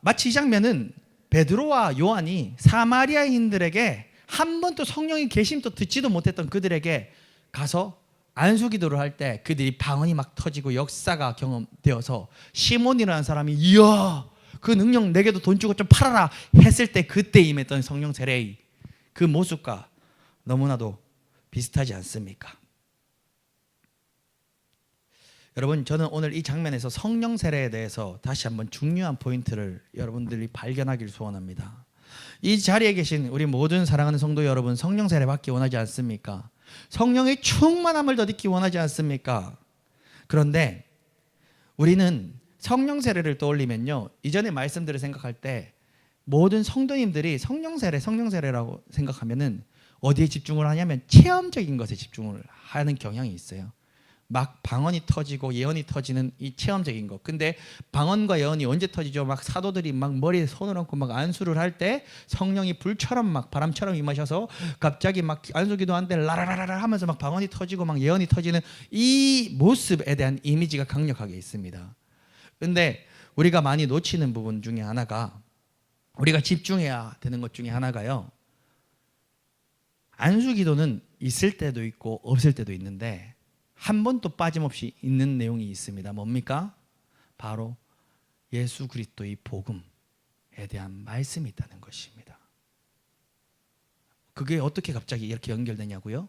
Speaker 1: 마치 이 장면은 베드로와 요한이 사마리아인들에게 한 번도 성령의 계심도 듣지도 못했던 그들에게 가서 안수기도를 할 때 그들이 방언이 막 터지고 역사가 경험되어서 시몬이라는 사람이 이야 그 능력 내게도 돈 주고 좀 팔아라 했을 때 그때 임했던 성령 세례의 그 모습과 너무나도 비슷하지 않습니까? 여러분 저는 오늘 이 장면에서 성령 세례에 대해서 다시 한번 중요한 포인트를 여러분들이 발견하기를 소원합니다. 이 자리에 계신 우리 모든 사랑하는 성도 여러분 성령 세례 받기 원하지 않습니까? 성령의 충만함을 더 얻기 원하지 않습니까? 그런데 우리는 성령 세례를 떠올리면요 이전의 말씀들을 생각할 때 모든 성도님들이 성령 세례라고 생각하면은 어디에 집중을 하냐면 체험적인 것에 집중을 하는 경향이 있어요. 막 방언이 터지고 예언이 터지는 이 체험적인 것. 근데 방언과 예언이 언제 터지죠? 막 사도들이 막 머리에 손을 얹고 막 안수를 할 때 성령이 불처럼 막 바람처럼 임하셔서 갑자기 막 안수기도 하는데 라라라라 하면서 막 방언이 터지고 막 예언이 터지는 이 모습에 대한 이미지가 강력하게 있습니다. 근데 우리가 많이 놓치는 부분 중에 하나가 우리가 집중해야 되는 것 중에 하나가요. 안수기도는 있을 때도 있고 없을 때도 있는데 한 번도 빠짐없이 있는 내용이 있습니다. 뭡니까? 바로 예수 그리스도의 복음에 대한 말씀이 있다는 것입니다. 그게 어떻게 갑자기 이렇게 연결되냐고요?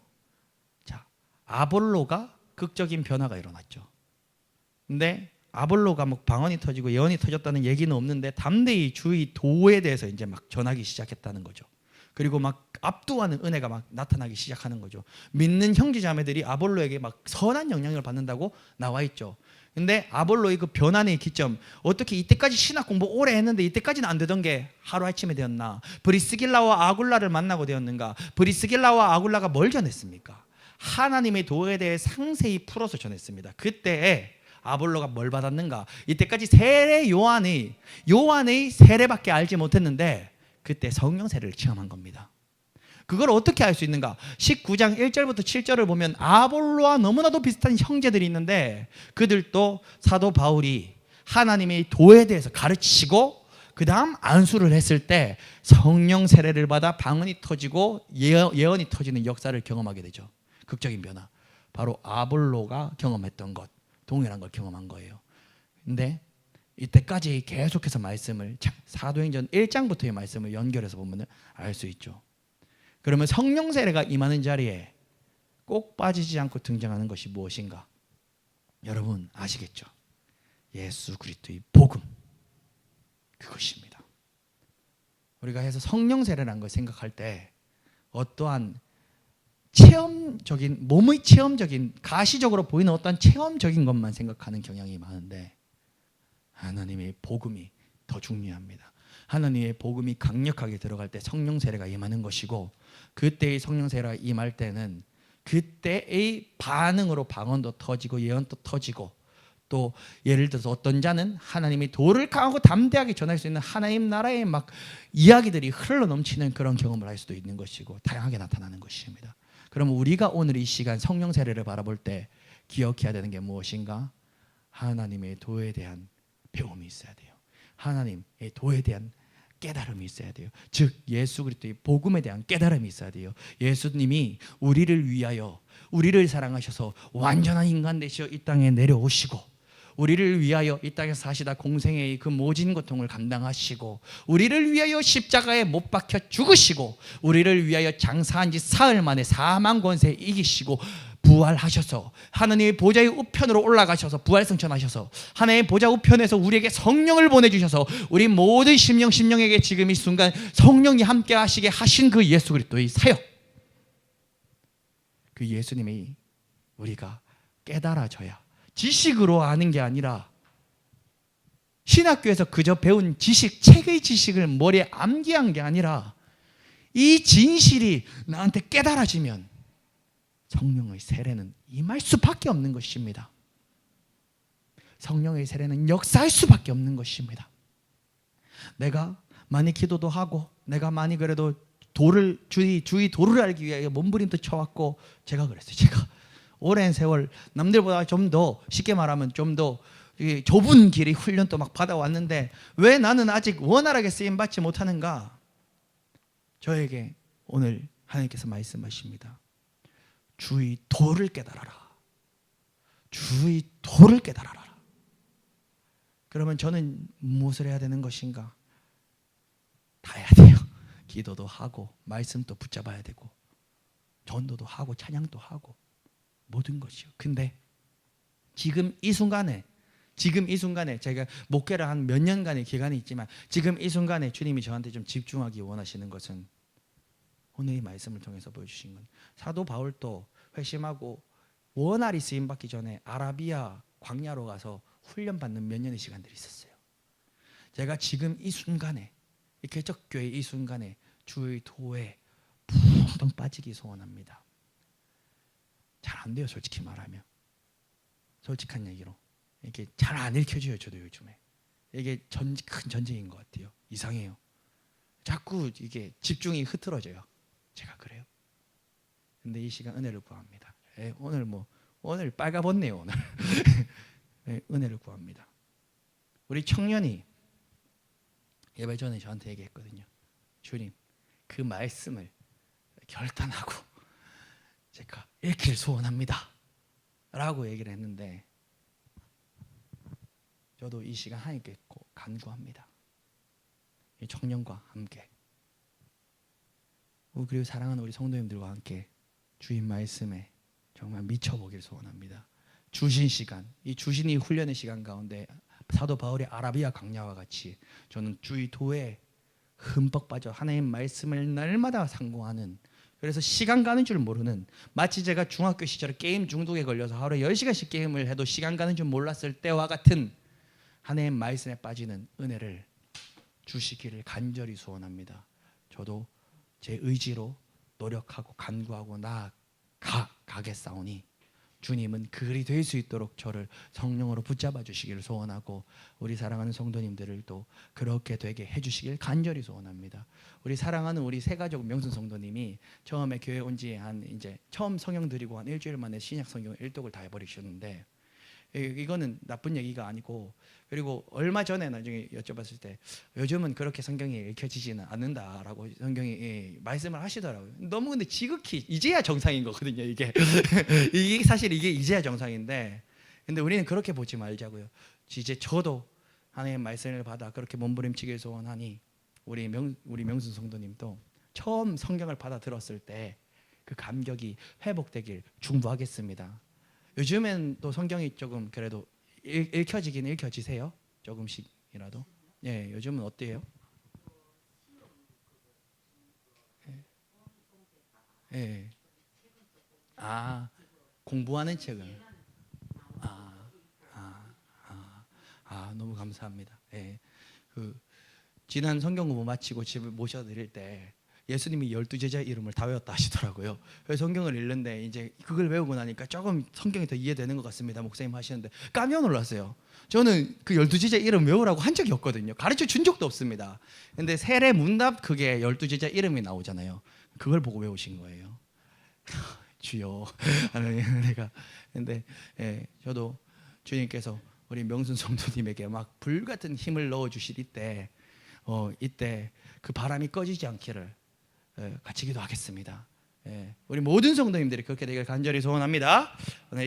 Speaker 1: 자, 아볼로가 극적인 변화가 일어났죠. 근데 아볼로가 막 방언이 터지고 예언이 터졌다는 얘기는 없는데 담대히 주의 도에 대해서 이제 막 전하기 시작했다는 거죠. 그리고 막 압도하는 은혜가 막 나타나기 시작하는 거죠. 믿는 형제자매들이 아볼로에게 막 선한 영향을 받는다고 나와 있죠. 근데 아볼로의 그 변환의 기점, 어떻게 이때까지 신학 공부 오래 했는데 이때까지는 안 되던 게 하루아침에 되었나? 브리스길라와 아굴라를 만나고 되었는가? 브리스길라와 아굴라가 뭘 전했습니까? 하나님의 도에 대해 상세히 풀어서 전했습니다. 그때 아볼로가 뭘 받았는가? 이때까지 요한의 세례밖에 알지 못했는데 그때 성령 세례를 체험한 겁니다. 그걸 어떻게 알 수 있는가? 19장 1절부터 7절을 보면 아볼로와 너무나도 비슷한 형제들이 있는데 그들도 사도 바울이 하나님의 도에 대해서 가르치고 그 다음 안수를 했을 때 성령 세례를 받아 방언이 터지고 예언이 터지는 역사를 경험하게 되죠. 극적인 변화. 바로 아볼로가 경험했던 것, 동일한 걸 경험한 거예요. 근데 이때까지 계속해서 말씀을 사도행전 1장부터의 말씀을 연결해서 보면 알 수 있죠. 그러면 성령 세례가 임하는 자리에 꼭 빠지지 않고 등장하는 것이 무엇인가? 여러분 아시겠죠? 예수 그리스도의 복음, 그것입니다. 우리가 해서 성령 세례라는 걸 생각할 때 어떠한 체험적인, 몸의 체험적인, 가시적으로 보이는 어떤 체험적인 것만 생각하는 경향이 많은데 하나님의 복음이 더 중요합니다. 하나님의 복음이 강력하게 들어갈 때 성령 세례가 임하는 것이고, 그때의 성령 세례가 임할 때는 그때의 반응으로 방언도 터지고 예언도 터지고, 또 예를 들어서 어떤 자는 하나님의 도를 강하고 담대하게 전할 수 있는 하나님 나라의 막 이야기들이 흘러 넘치는 그런 경험을 할 수도 있는 것이고, 다양하게 나타나는 것입니다. 그럼 우리가 오늘 이 시간 성령 세례를 바라볼 때 기억해야 되는 게 무엇인가? 하나님의 도에 대한 배움이 있어야 돼요. 하나님의 도에 대한 깨달음이 있어야 돼요. 즉 예수 그리스도의 복음에 대한 깨달음이 있어야 돼요. 예수님이 우리를 위하여, 우리를 사랑하셔서 완전한 인간 되시어 이 땅에 내려오시고, 우리를 위하여 이 땅에서 사시다 공생의 그 모진 고통을 감당하시고, 우리를 위하여 십자가에 못 박혀 죽으시고, 우리를 위하여 장사한 지 사흘 만에 사망 권세 이기시고 부활하셔서 하나님의 보좌의 우편으로 올라가셔서 부활승천하셔서 하나님의 보좌 우편에서 우리에게 성령을 보내주셔서 우리 모든 심령에게 지금 이 순간 성령이 함께 하시게 하신 그 예수 그리스도의 사역, 그 예수님이 우리가 깨달아져야, 지식으로 아는 게 아니라 신학교에서 그저 배운 지식, 책의 지식을 머리에 암기한 게 아니라 이 진실이 나한테 깨달아지면 성령의 세례는 임할 수밖에 없는 것입니다. 성령의 세례는 역사할 수밖에 없는 것입니다. 내가 많이 기도도 하고, 내가 많이 그래도 주의 도를 알기 위해 몸부림도 쳐왔고, 제가 그랬어요. 제가 오랜 세월 남들보다 좀 더, 쉽게 말하면 좀 더 좁은 길의 훈련도 막 받아왔는데 왜 나는 아직 원활하게 쓰임받지 못하는가? 저에게 오늘 하나님께서 말씀하십니다. 주의 도를 깨달아라. 주의 도를 깨달아라. 그러면 저는 무엇을 해야 되는 것인가? 다 해야 돼요. 기도도 하고 말씀도 붙잡아야 되고 전도도 하고 찬양도 하고 모든 것이요. 근데 지금 이 순간에 제가 목회를 한 몇 년간의 기간이 있지만 지금 이 순간에 주님이 저한테 좀 집중하기 원하시는 것은 오늘 이 말씀을 통해서 보여주신 건, 사도 바울도 회심하고 원활히 쓰임받기 전에 아라비아 광야로 가서 훈련받는 몇 년의 시간들이 있었어요. 제가 지금 이 순간에, 이 개척교회 이 순간에 주의 도에 붕덩 빠지기 소원합니다. 잘 안 돼요, 솔직히 말하면. 솔직한 얘기로 이게 잘 안 읽혀져요. 저도 요즘에 이게 큰 전쟁인 것 같아요. 이상해요. 자꾸 이게 집중이 흐트러져요. 제가 그래요. 근데 이 시간 은혜를 구합니다. 오늘 빨가벗네요. 오늘 네, 은혜를 구합니다. 우리 청년이 예배 전에 저한테 얘기했거든요. 주님, 그 말씀을 결단하고 제가 읽길 소원합니다 라고 얘기를 했는데, 저도 이 시간 하나님께 간구합니다. 이 청년과 함께, 그리고 사랑하는 우리 성도님들과 함께 주인 말씀에 정말 미쳐보길 소원합니다. 주신 시간, 이 주신이 훈련의 시간 가운데 사도 바울의 아라비아 광야와 같이 저는 주의 도에 흠뻑 빠져 하나님 말씀을 날마다 상고하는, 그래서 시간 가는 줄 모르는, 마치 제가 중학교 시절에 게임 중독에 걸려서 하루에 10시간씩 게임을 해도 시간 가는 줄 몰랐을 때와 같은 하나님 말씀에 빠지는 은혜를 주시기를 간절히 소원합니다. 저도 제 의지로 노력하고 간구하고 나아가겠사오니 주님은 그리 될 수 있도록 저를 성령으로 붙잡아 주시기를 소원하고, 우리 사랑하는 성도님들을 또 그렇게 되게 해주시길 간절히 소원합니다. 우리 사랑하는 우리 새가족 명순 성도님이 처음에 교회 온 지 이제 처음 성령 드리고 한 일주일 만에 신약 성경 1독을 다 해버리셨는데, 이거는 나쁜 얘기가 아니고, 그리고 얼마 전에 나중에 여쭤봤을 때 요즘은 그렇게 성경이 읽혀지지는 않는다라고 성경이 말씀을 하시더라고요. 너무 근데 지극히 이제야 정상인 거거든요. 이게 이게 사실 이게 이제야 정상인데, 근데 우리는 그렇게 보지 말자고요. 이제 저도 하나님의 말씀을 받아 그렇게 몸부림치게 소원하니 우리 명순 성도님도 처음 성경을 받아 들었을 때 그 감격이 회복되길 중부하겠습니다. 요즘엔 또 성경이 조금 그래도 읽혀지긴 읽혀지세요? 조금씩이라도. 예, 요즘은 어때요? 예. 예. 아, 공부하는 책은. 아, 아, 너무 감사합니다. 예. 그 지난 성경 공부 마치고 집에 모셔드릴 때 예수님이 12제자 이름을 다 외웠다 하시더라고요. 그래서 성경을 읽는데 이제 그걸 외우고 나니까 조금 성경이 더 이해되는 것 같습니다. 목사님 하시는데 깜짝 놀랐어요. 저는 그 12제자 이름 외우라고 한 적이 없거든요. 가르쳐 준 적도 없습니다. 근데 세례 문답 그게 12제자 이름이 나오잖아요. 그걸 보고 외우신 거예요. 주여 하나님 내가. 근데 저도 주님께서 우리 명순 성도님에게 막 불같은 힘을 넣어 주실 이때 이때 그 바람이 꺼지지 않기를 같이 기도하겠습니다. 우리 모든 성도님들이 그렇게 되길 간절히 소원합니다.